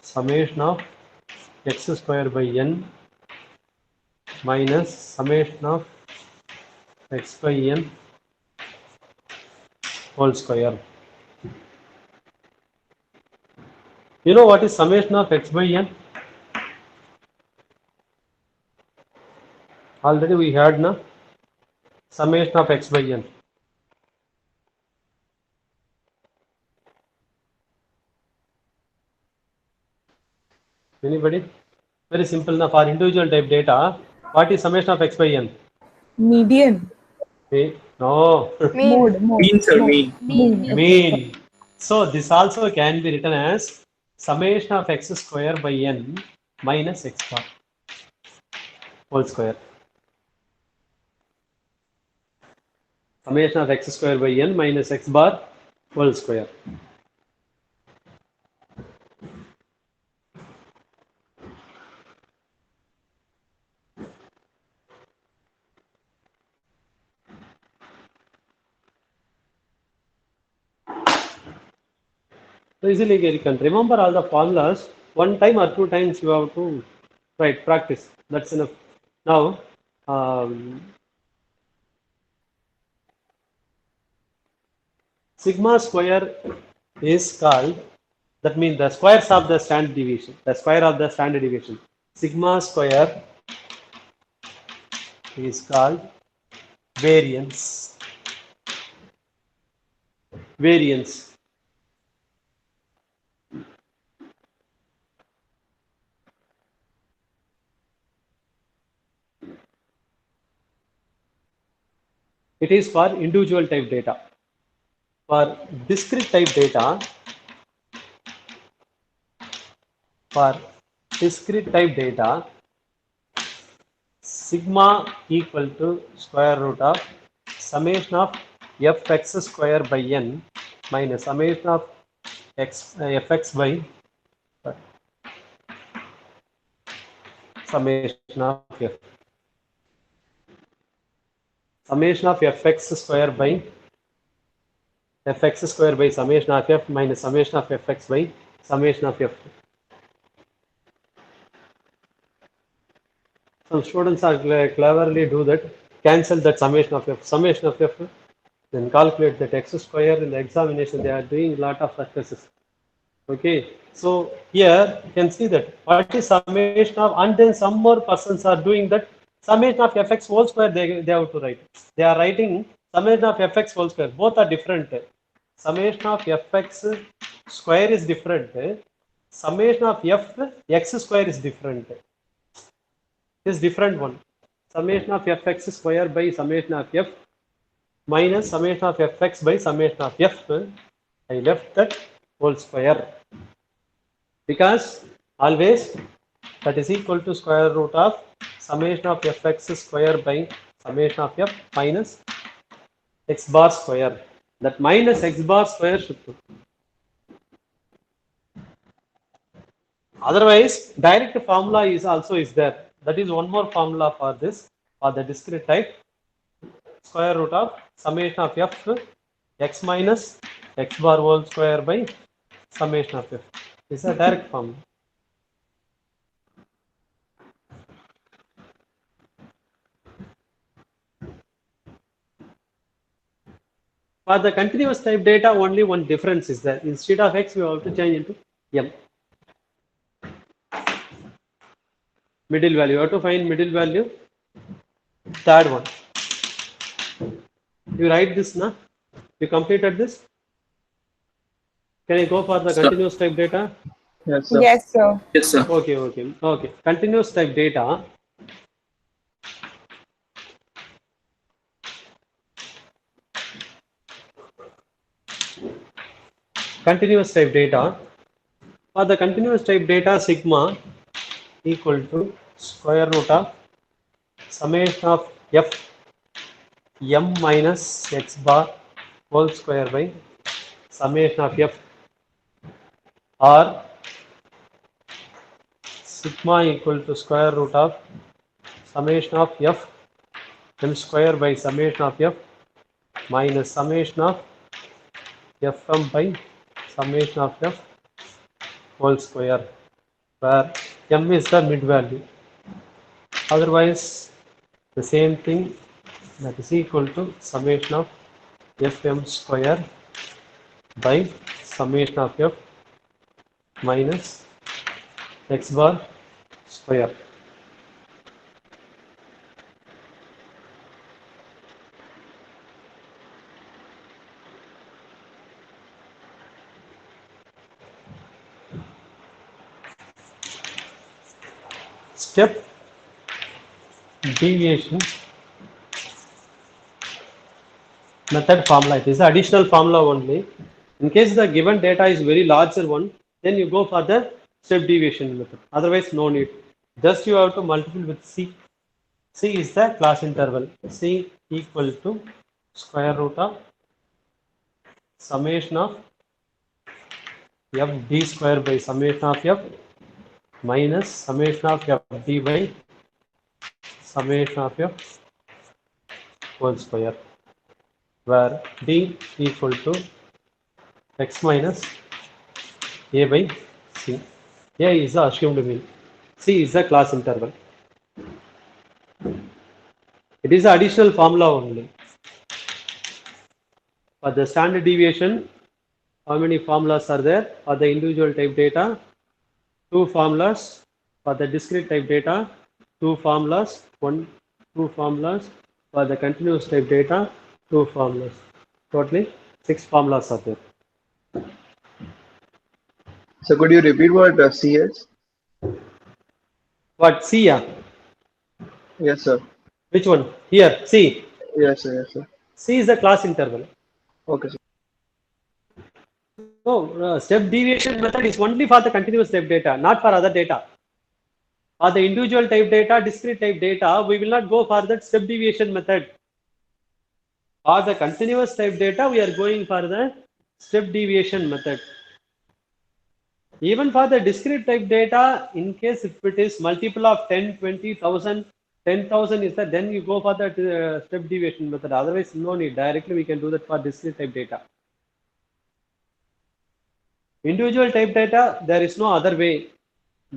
summation of x square by n minus summation of x by n whole square. You know what is summation of x by n? Already we had na summation of x by n. Anybody? Very simple na, for individual type data. What is summation of x by n? median. No. Mode. Means or mean? Mean. So this also can be written as summation of x square by n minus x bar whole square. Summation of x square by n minus x bar whole square. So easily you can remember all the formulas. One time or two times you have to practice. That's enough. Now, sigma square is called, that means the squares of the standard deviation. The square of the standard deviation. Sigma square is called variance. Variance. It is for individual type data. For discrete type data, sigma equal to square root of summation of fx square by n minus summation of fx by summation of f. Summation of fx square by summation of f minus summation of fx by summation of f. Some students are cleverly do that, cancel that summation of f, then calculate that x square. In the examination they are doing a lot of successes. Okay, so here you can see that what is summation of, and then some more persons are doing that summation of fx whole square they have to write. They are writing summation of fx whole square. Both are different. Summation of fx square is different. Summation of x square is different. This different one. Summation of fx square by summation of f minus summation of fx by summation of f. I left that whole square because always that is equal to square root of summation of fx square by summation of f minus x bar square. That minus x bar square should put. Otherwise, direct formula is also is there. That is one more formula for this, for the discrete type. Square root of summation of f x minus x bar whole square by summation of f. This is a direct formula. For the continuous type data, only one difference is that instead of x, we have to change into m. Middle value, you have to find middle value. Third one. You write this now. You completed this. Can I go for the continuous type data? Yes, sir. Yes, sir. Yes, sir. Okay. Continuous type data. Continuous type data. For the continuous type data, sigma equal to square root of summation of f m minus x bar whole square by summation of f, or sigma equal to square root of summation of f m square by summation of f minus summation of fm by summation of f whole square, where m is the mid value. Otherwise, the same thing, that is equal to summation of fm square by summation of f minus x bar square. Step deviation method formula. It is the additional formula only. In case the given data is very larger one, then you go for the step deviation method. Otherwise, no need. Just you have to multiply with C. C is the class interval. C equal to square root of summation of f d square by summation of f minus summation of f d by summation of f whole square, where d equal to x minus a by c. A is the assumed mean. C is the class interval. It is the additional formula only. For the standard deviation, how many formulas are there? For the individual type data, 2 formulas. For the discrete type data, 2 formulas. 2 formulas. For the continuous type data, 2 formulas. Totally 6 formulas are there. So could you repeat what C is? What C? Yeah. Yes, sir. Which one? Here, C. Yes, sir. Yes, sir. C is the class interval. Okay, sir. So, step deviation method is only for the continuous type data, not for other data. For the individual type data, discrete type data, we will not go for that step deviation method. For the continuous type data, we are going for the step deviation method. Even for the discrete type data, in case if it is multiple of 10, 20,000, 10,000 is that, then you go for that step deviation method. Otherwise, no need. Directly we can do that for discrete type data. Individual type data, there is no other way.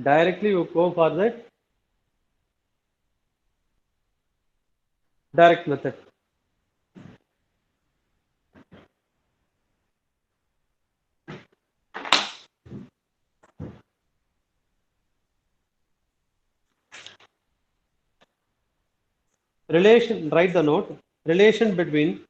Directly you go for that direct method. Relation, write the note. Relation between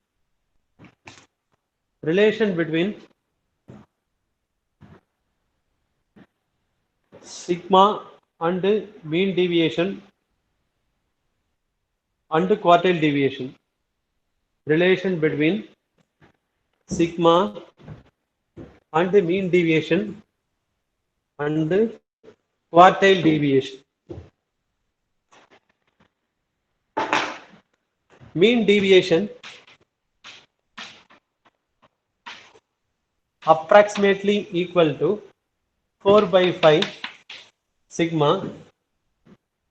sigma and mean deviation and quartile deviation. Relation between sigma and mean deviation and quartile deviation. Mean deviation approximately equal to 4 by 5 sigma.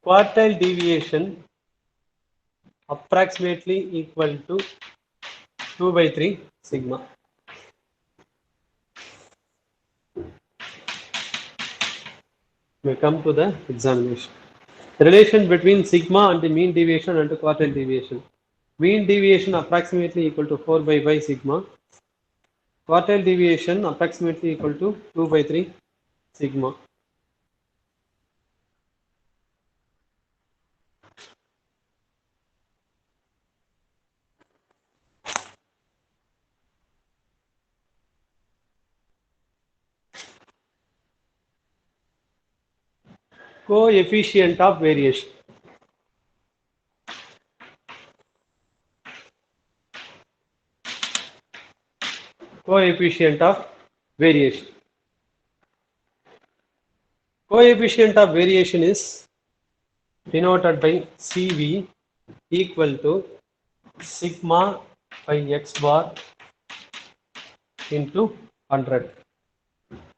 Quartile deviation approximately equal to 2 by 3 sigma. We come to the examination. Relation between sigma and the mean deviation and the quartile deviation. Mean deviation approximately equal to 4 by 5 sigma. Quartile deviation approximately equal to 2 by 3 sigma. Coefficient of variation. Coefficient of variation. Coefficient of variation is denoted by CV equal to sigma by x bar into 100.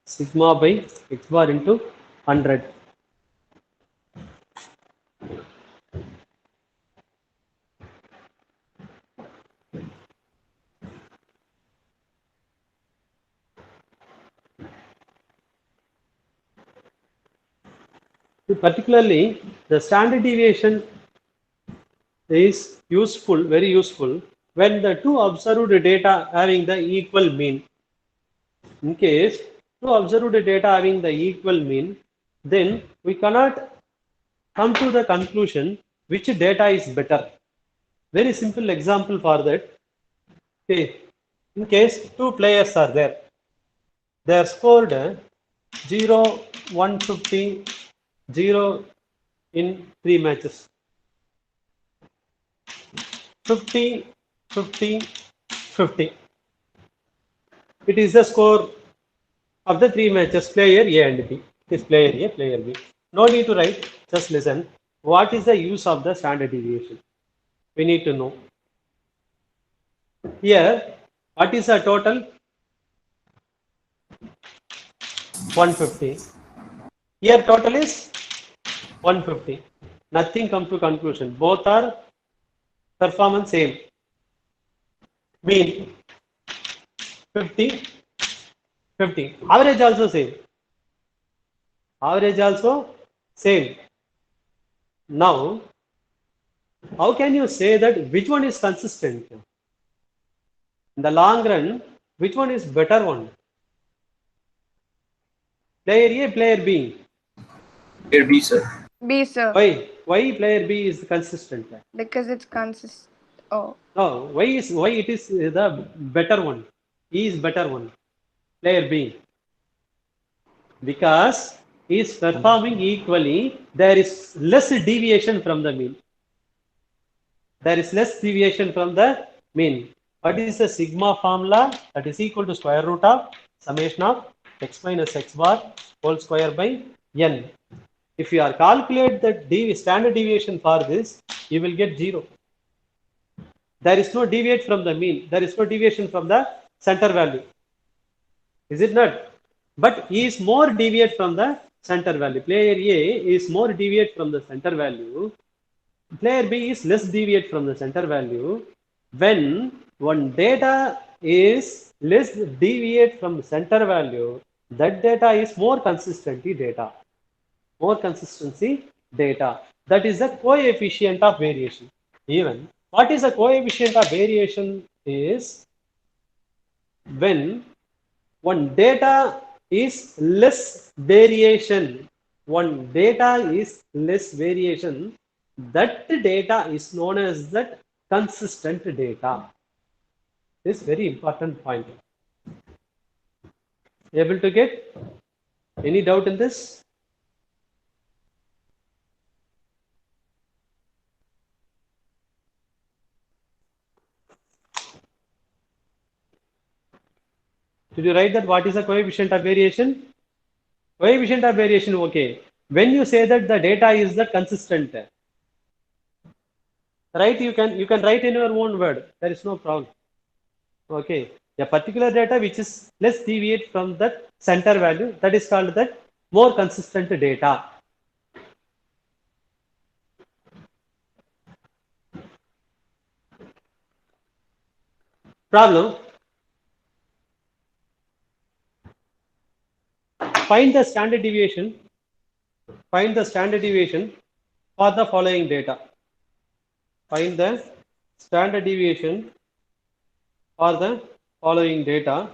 Sigma by x bar into 100. Particularly, the standard deviation is useful, very useful, when the two observed data having the equal mean. In case two observed data having the equal mean, then we cannot come to the conclusion which data is better. Very simple example for that. Okay, in case two players are there, they are scored 0, 150, 0 in 3 matches. 50, 50, 50. It is the score of the 3 matches, player A and B. It is player A, player B. No need to write, just listen. What is the use of the standard deviation? We need to know. Here, what is the total? 150. Here total is 150. Nothing come to conclusion. Both are performance same. Mean 50, 50. Average also same. Average also same. Now, how can you say that which one is consistent? In the long run, which one is better one? Player A, player B. Player B, sir. B, sir. Why? Why player B is consistent? Because it's consist. Oh, No, why it is the better one? He is better one. Player B. Because he is performing equally, there is less deviation from the mean. There is less deviation from the mean. What is the sigma formula? That is equal to square root of summation of x minus x bar whole square by n. If you are calculate the standard deviation for this, you will get 0. There is no deviate from the mean. There is no deviation from the center value. Is it not? But he is more deviate from the center value. Player A is more deviate from the center value. Player B is less deviate from the center value. When one data is less deviate from the center value, that data is more consistency data. More consistency data. That is the coefficient of variation. Even what is the coefficient of variation is when one data is less variation. One data is less variation. That data is known as that consistent data. This is very important point. Able to get any doubt in this? Did you write that what is the coefficient of variation? Coefficient of variation, okay. When you say that the data is the consistent, right? You can write in your own word. There is no problem. Okay. A particular data which is less deviate from that center value, that is called that more consistent data. Problem. Find the standard deviation. Find the standard deviation for the following data. Find the standard deviation for the following data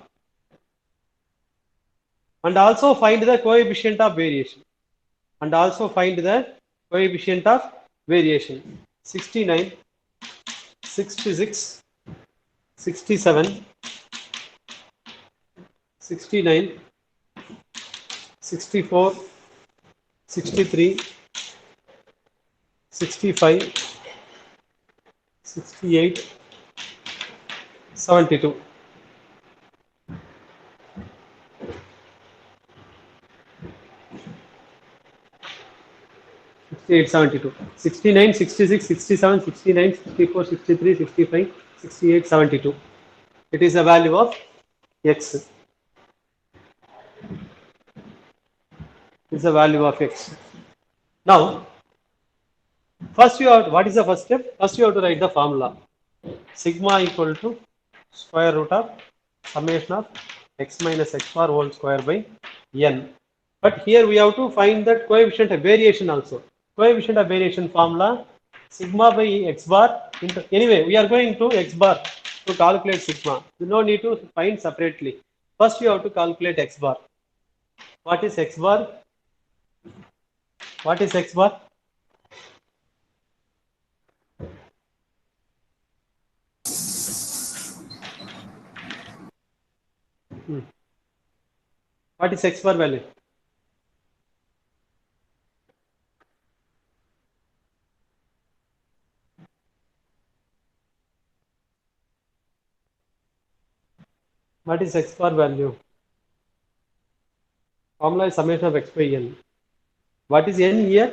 and also find the coefficient of variation. And also find the coefficient of variation. 69, 66, 67, 69, 64, 63, 65, 68, 72. Eight 72, 69, 66, 67, 69, 64, 63, 65, 68, 72. It is a value of x. Is the value of x. Now, first you have, what is the first step? First you have to write the formula. Sigma equal to square root of summation of x minus x bar whole square by n. But here we have to find that coefficient of variation also. Coefficient of variation formula sigma by x bar into, anyway we are going to x bar to calculate sigma. No need to find separately. First you have to calculate x bar. What is x bar? What is x bar? What is x bar value? What is x bar value? Formula is summation of x by n. What is n here?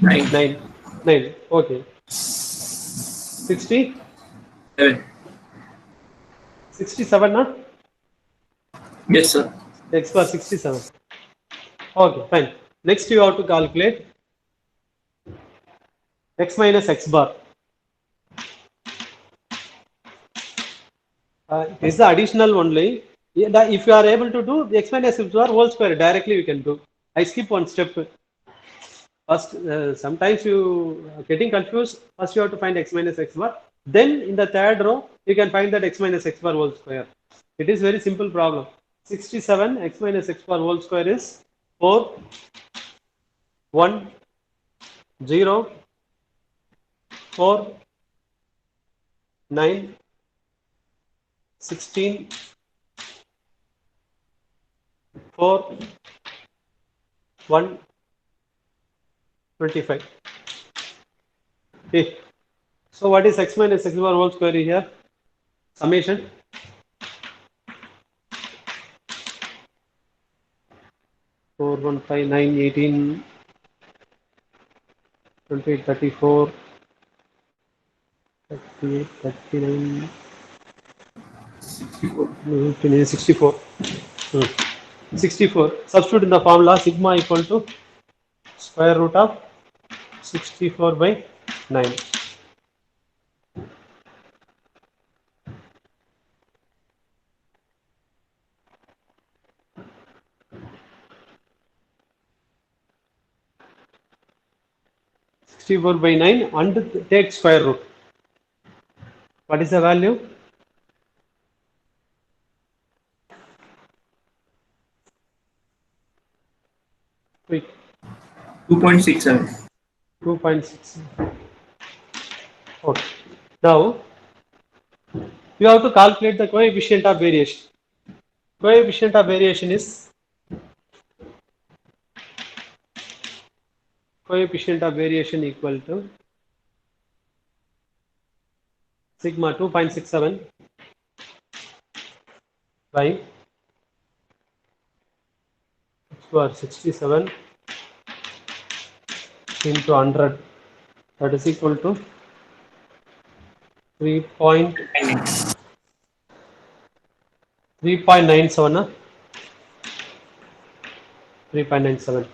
9. 9. 9. Okay. 60? 7. 67, na? Yes, sir. X bar 67. Okay, fine. Next you have to calculate x minus x bar. Is the additional only. If you are able to do the x minus x bar whole square directly, we can do. I skip one step. First, sometimes you are getting confused. First, you have to find x minus x bar. Then, in the third row, you can find that x minus x bar whole square. It is very simple problem. 67 x minus x bar whole square is 4, 1, 0, 4, 9, 16, 4, 1, 25. Okay. So what is x minus x bar whole square here? Summation. Four, 1, 5, 9, 18, 28, 34, 38, 39, 64. 64. Substitute in the formula sigma equal to square root of 64 by 9. by 9 and take square root. What is the value? Quick. 2.67. 2.6. Okay. Now you have to calculate the coefficient of variation. Coefficient of variation is equal to sigma 2.67 by square 67 into 100. That is equal to 3.97. 3.97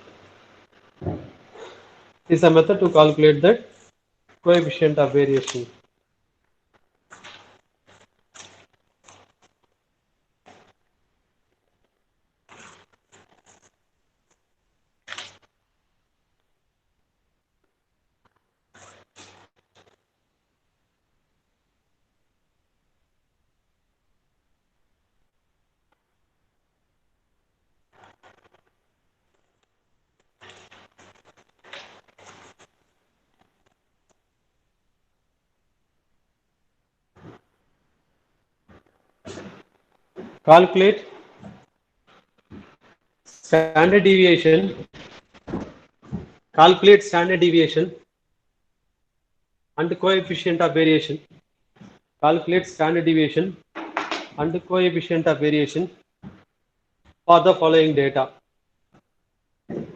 is a method to calculate that coefficient of variation. Calculate standard deviation. Calculate standard deviation and coefficient of variation. Calculate standard deviation and coefficient of variation for the following data: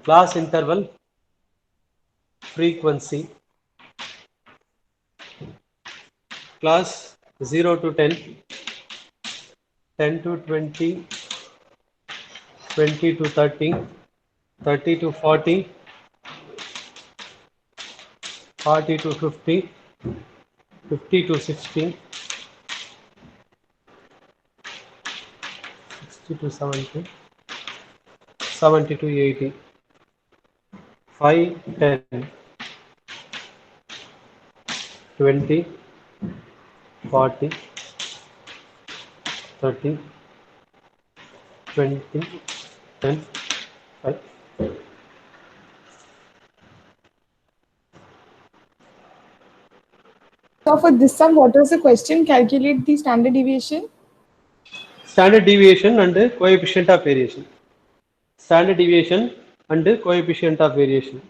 class interval, frequency, class 0 to 10, 10 to 20, 20 to 30, 30 to 40, 40 to 50, 50 to 60, 60 to 70, 70 to 80, 5, 10, 20, 40, 30, 20, 10, 5. So for this sum, what was the question? Calculate the standard deviation. Standard deviation and coefficient of variation. Standard deviation and coefficient of variation.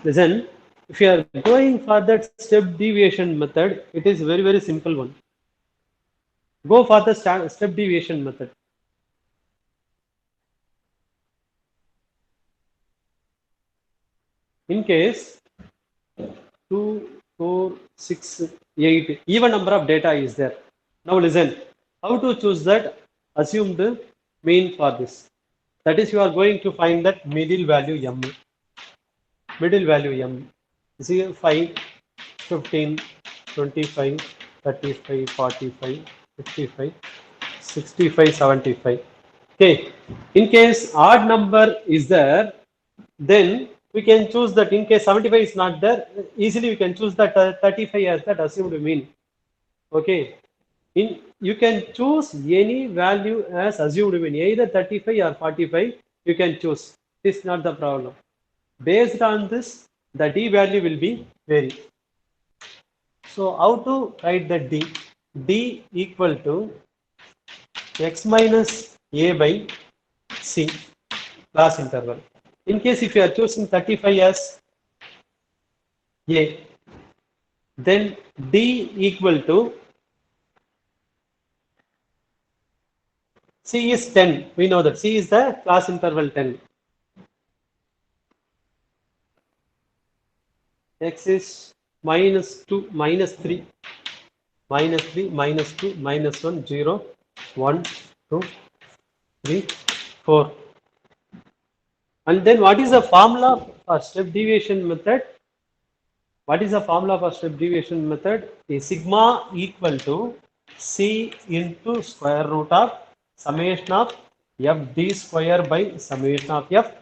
Listen, if you are going for that step deviation method, it is very, very simple one. Go for the step deviation method. In case 2, 4, 6, 8, even number of data is there. Now listen, how to choose that assumed mean for this? That is, you are going to find that middle value m. Middle value m. See 5, 15, 25, 35, 45, 55, 65, 75. Okay. In case odd number is there, then we can choose that. In case 75 is not there, easily we can choose that 35 as that assumed mean. Okay. You can choose any value as assumed mean, either 35 or 45. You can choose. This is not the problem. Based on this, the d value will be vary. So how to write the d? D equal to x minus a by c class interval. In case if you are choosing 35 as a, then d equal to c is 10. We know that c is the class interval 10. X is minus 2, minus 3, minus 3, minus 2, minus 1, 0, 1, 2, 3, 4. And then what is the formula for step deviation method? What is the formula for step deviation method? Is sigma equal to c into square root of summation of f d square by summation of f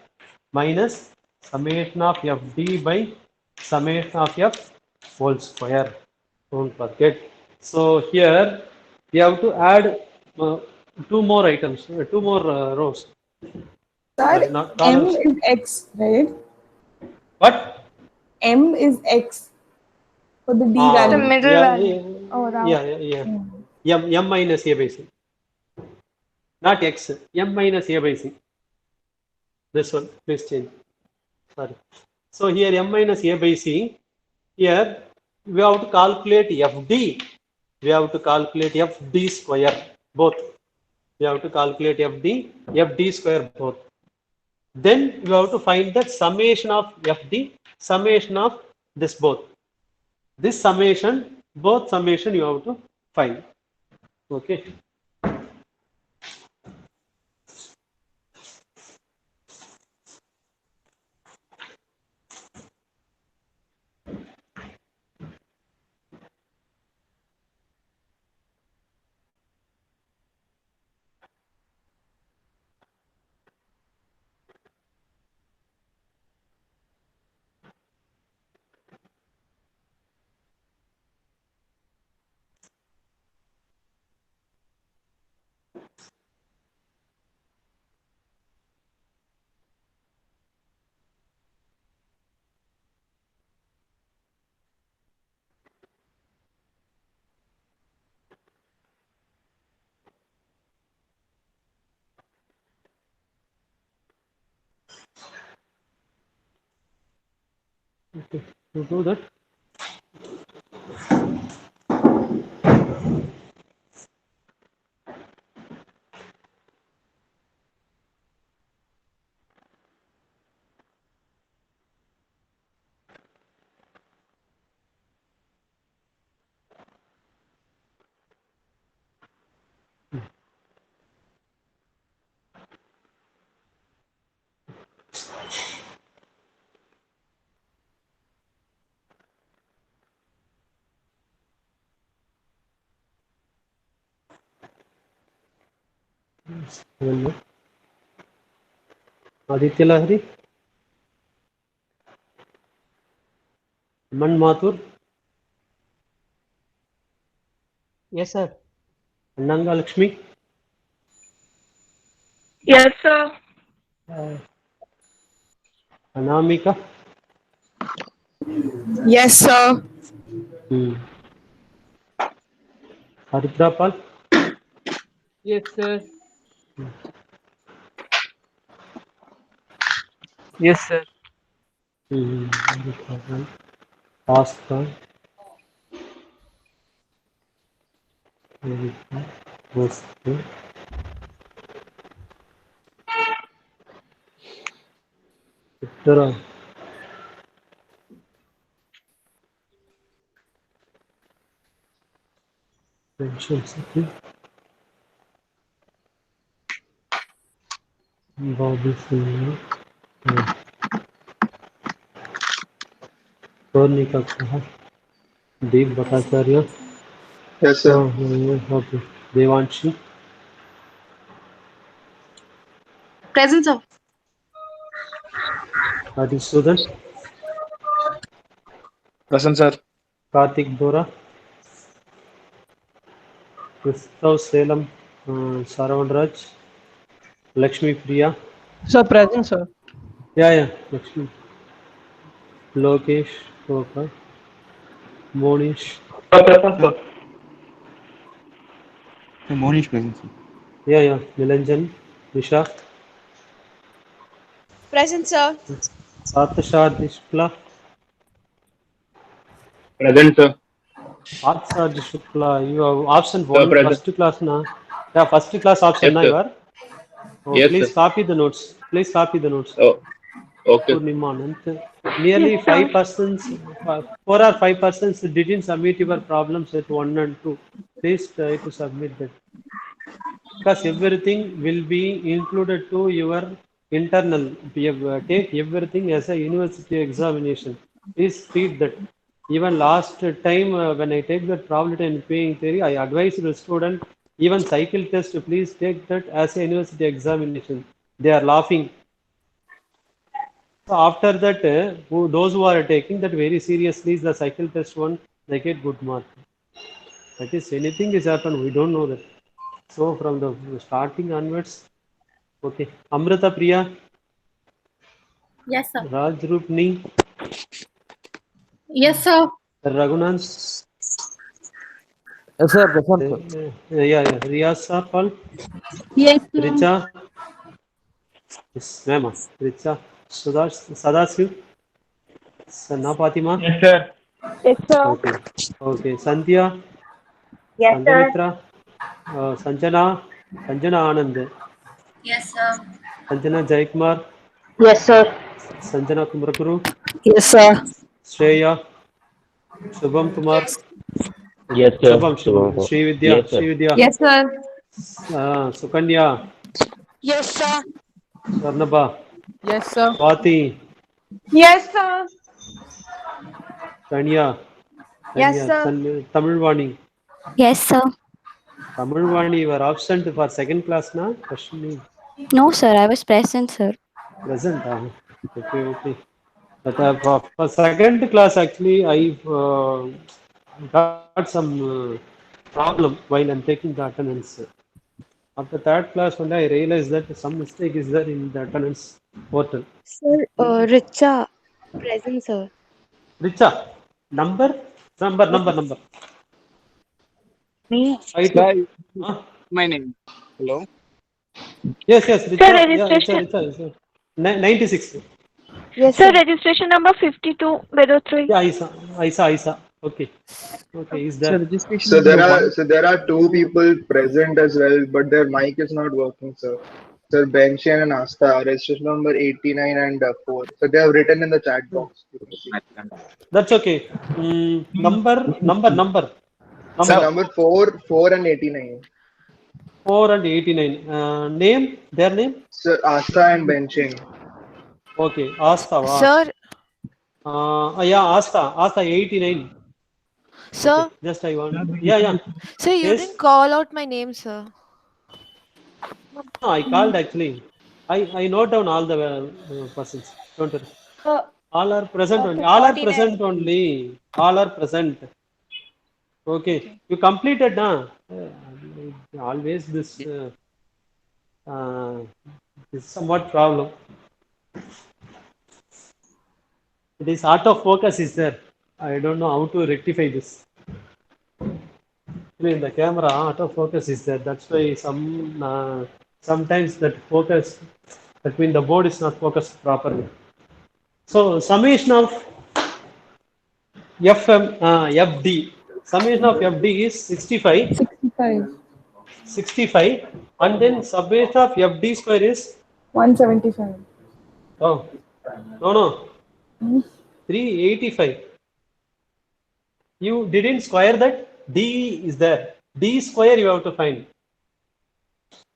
minus summation of f d by summation of f whole square. Don't forget. So here we have to add two more items, two more rows. Sir, Not M columns. is X, right? What? M is X for the D The value. middle yeah, value. Oh, right. yeah. M minus a by c. Not x. M minus a by c. This one, please change. Sorry. So here m minus a by c. Here we have to calculate fd. We have to calculate fd square both. We have to calculate fd square both. Then we have to find the summation of fd, summation of this both. This summation, both summation you have to find. Okay. Okay. To do that, Aditya Lahiri, Man Mathur, Yes, sir. Nanga Lakshmi, Yes, sir. Anamika, Yes, sir. Hariprapal, Yes, sir. Yes, sir. Hariprapal. Oscar. Oscar. Victor. Pension City. Bobby Fuller. Tornika Kaha. Deep Bhattacharya. Yes, sir. Okay. Devanshi. Present, sir. Adisudan. Present, sir. Karthik Bora. Gustav Salem. Saravanraj. Lakshmi Priya. Sir, present, sir. Yeah. Lakshmi. Lokesh. Okay. Monish. Monish present, sir. Yeah. Nilanjan. Nisha. Present, sir. Sathashar Shukla. Present, sir. Sathashar Shukla. You have option Sir, 1, present. first class na. Yeah, first class option Yes, na sir. you are. Oh, Yes, please sir. copy the notes. Please copy the notes. Oh, okay. Purnima Anant. Nearly 5%, 4 or 5% didn't submit your problems at 1 and 2. Please try to submit that. Because everything will be included to your internal. Take everything as a university examination. Please treat that. Even last time when I take that probability and paying theory, I advise the student, even cycle test, please take that as a university examination. They are laughing. So after that, those who are taking that very seriously, the cycle test one, they get good mark. That is, anything is happened, we don't know that. So from the starting onwards, okay. Amrita Priya, Yes, sir. Raj Rupni, Yes, sir. Raghunanth, Yes, sir, present, sir. Riyasa Pal, Yes, sir. Richa, yes, ma'am, Richa, Sadasiv, Sanna Fatima, Yes, sir. Yes, sir. okay, Sandhya, Yes, sir. Sanghamitra, Sanjana Anand, Yes, sir. Sanjana Jaikumar, Yes, sir. Sanjana Kumrakuru, Yes, sir. Shreya, Shubham Kumar, Yes, sir. Shubham, Srividya, Yes, sir. Sukanya, Yes, sir. Swarnabha, Yes, sir. Swati, Yes, sir. Tanya, Yes, sir. Tamilvani. Yes, sir. Tamilvani, you were absent for second class, na? Kashmir. No, sir. I was present, sir. Present, okay. But for second class, actually, I got some problem while I'm taking the attendance. After third class, only I realized that some mistake is there in the attendance portal. Sir, Richa, present, sir. Richa, number. Me? I Sir, took. Huh? my name. Hello. Yes, Sir, Richa. Yeah, registration. Richa. 96. Yes, Sir, sir. registration number 5203. Yeah, Isa. Okay, is Sir, there? registration So number one. there are two people present as well, but their mic is not working, sir. Sir Benshin and Asta, registration number 89 and 4. So they have written in the chat box. You can see. That's okay. Number. So Sir, number 4 and 89. 4 and 89. Name? Their name? Sir Asta and Benshin. Okay, Asta. Sir, Yeah, Asta 89. sir, Okay, just I want. Yeah. sir, you Yes. didn't call out my name, sir. No, I called actually. I note down all the persons. Don't worry. All are present only. All are present only. All are present. Okay. You completed, na? Always this is somewhat problem. It is out of focus is there. I don't know how to rectify this. In the camera, out of focus is there. That's why sometimes that focus between the board is not focused properly. So summation of FD. Summation of FD is 65. 65. 65. And then summation of FD square is 175. oh no 385. You didn't square that. D is there. D square you have to find.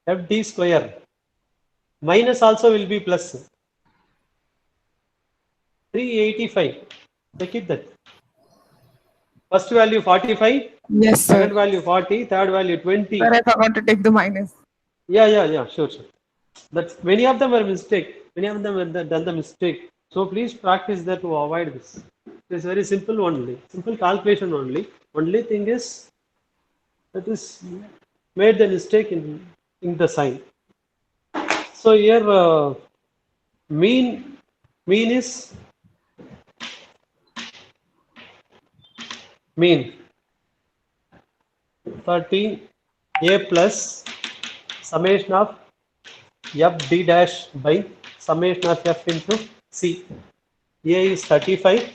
FD square. Minus also will be plus. 385. Check it that. First value 45. Yes, sir. Second value 40. Third value 20. Sir, I forgot to take the minus. Yeah. Sure. That's many of them are mistake. Many of them have done the mistake. So please practice that to avoid this. It's very simple only. Simple calculation only. Only thing is that is made the mistake in the sign. So here mean is mean 13 a plus summation of f d dash by summation of f into c. A is 35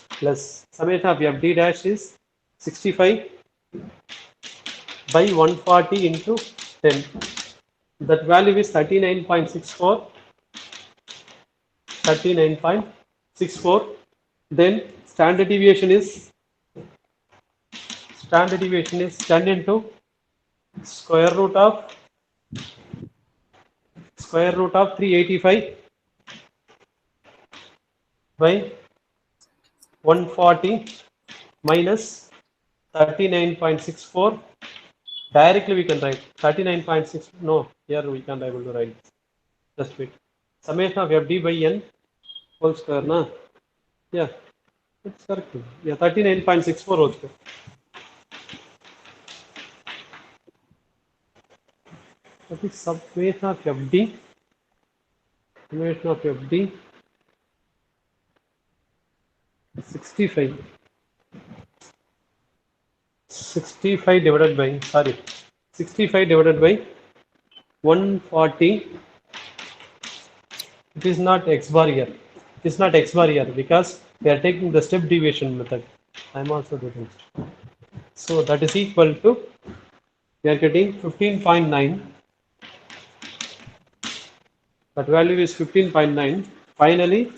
plus summation of f d dash is 65 by 140 into 10. That value is 39.64. 39.64. Then standard deviation is 10 into square root of 385 by 140 minus 39.64. Directly we can write 39.6. No, here we can't able to write. Just wait. Summation of FD by N whole square, na? Yeah, it's correct. Yeah, 39.64 whole square. That is summation of FD. Summation of FD 65. 65 divided by 140. It is not x bar here. It is not x bar here because we are taking the step deviation method. I am also doing it. So that is equal to, we are getting 15.9. That value is 15.9. Finally,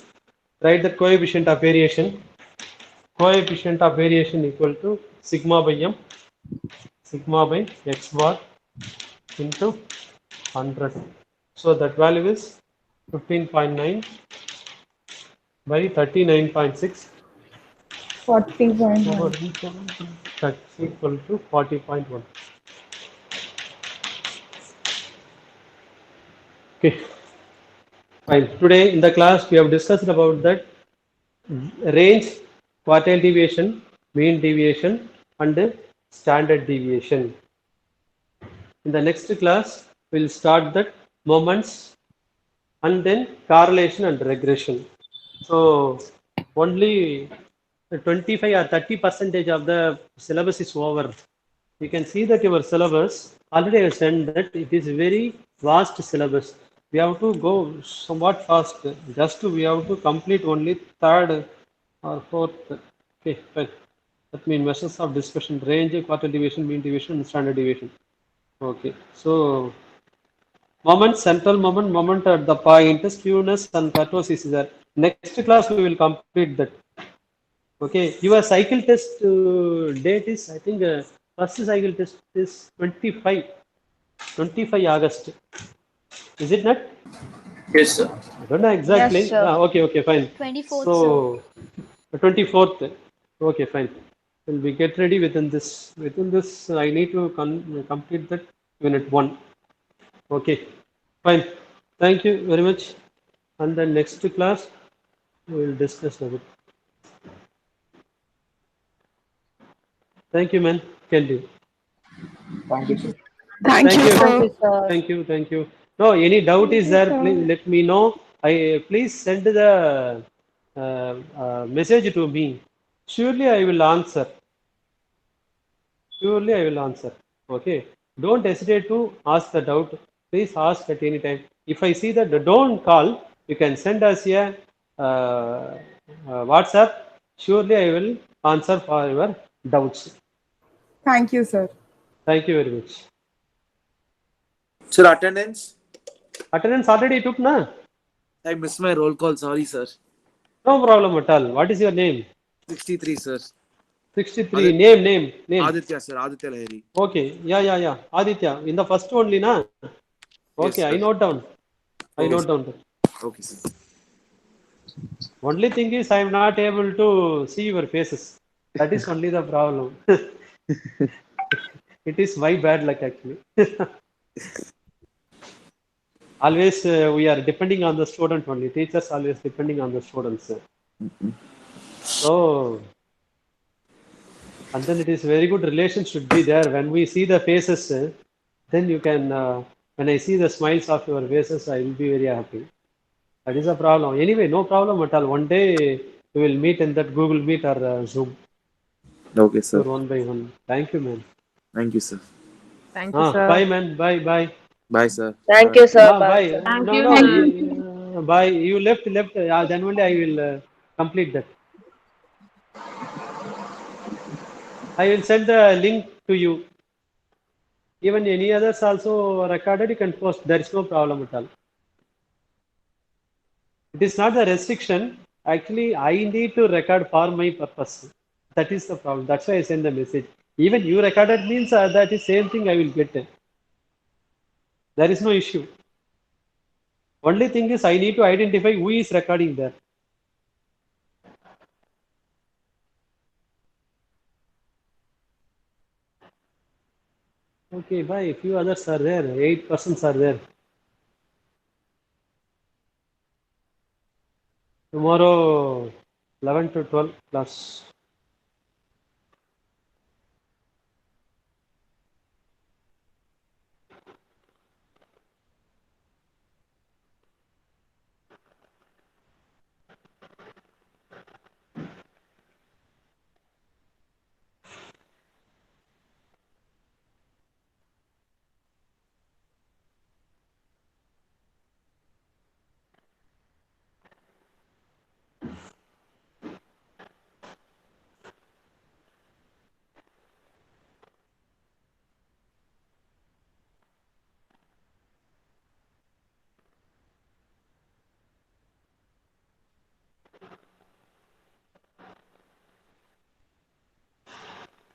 write the coefficient of variation. Coefficient of variation equal to sigma by m, sigma by x bar into 100. So that value is 15.9 by 39.6. 40.1. That's equal to 40.1. Okay. Fine. Today in the class we have discussed about that range, quartile deviation, mean deviation, and standard deviation. In the next class, we'll start that moments and then correlation and regression. So only 25 or 30% of the syllabus is over. You can see that your syllabus already I have said that it is very vast syllabus. We have to go somewhat fast. Just we have to complete only third or fourth. Okay, fine. That means measures of dispersion, range, quartile deviation, mean deviation, and standard deviation. Okay, so moment, central moment, moment at the point, skewness and kurtosis is there. Next class we will complete that. Okay, your cycle test date is, I think, first cycle test is 25 August. Is it not? Yes, sir. I don't know exactly. Yes, sir. Okay, fine. 24th, So, 24th. Okay, fine. Will we get ready within this? I need to complete that unit 1. Okay, fine. Thank you very much. And the next class we will discuss about. Thank you, man. Can do. Thank you, sir. Thank you, sir. Thank you. No, any doubt is there? Please let me know. Please send the message to me. Surely I will answer. Okay. Don't hesitate to ask the doubt. Please ask at any time. If I see that, don't call. You can send us a WhatsApp. Surely I will answer for your doubts. Thank you, sir. Thank you very much. Sir, attendance? Attendance already took, na? I missed my roll call. Sorry, sir. No problem at all. What is your name? 63, sir. 63. Name. Aditya, sir. Aditya Lahiri. Okay. Yeah. Aditya. In the first only, na? Okay, Yes, I note down. I Okay, note sir. down. Okay, sir. Only thing is, I am not able to see your faces. That is only the problem. It is my bad luck, actually. Always we are depending on the student only. Teachers always depending on the students. So, and then it is very good relation should be there. When we see the faces, then you can, when I see the smiles of your faces, I will be very happy. That is a problem. Anyway, no problem at all. One day we will meet in that Google Meet or Zoom. Okay, sir. One by one. Thank you, man. Thank you, sir. Thank you, sir. Bye, man. Bye. Bye, sir. Thank you, sir. Bye. Bye. Thank No, you, no. Bye. You left. Then only I will complete that. I will send the link to you. Even any others also recorded, you can post. There is no problem at all. It is not the restriction. Actually, I need to record for my purpose. That is the problem. That's why I send the message. Even you recorded means that is same thing I will get. There is no issue. Only thing is I need to identify who is recording there. Okay, bye. Few others are there. 8 persons are there. Tomorrow, 11 to 12 class.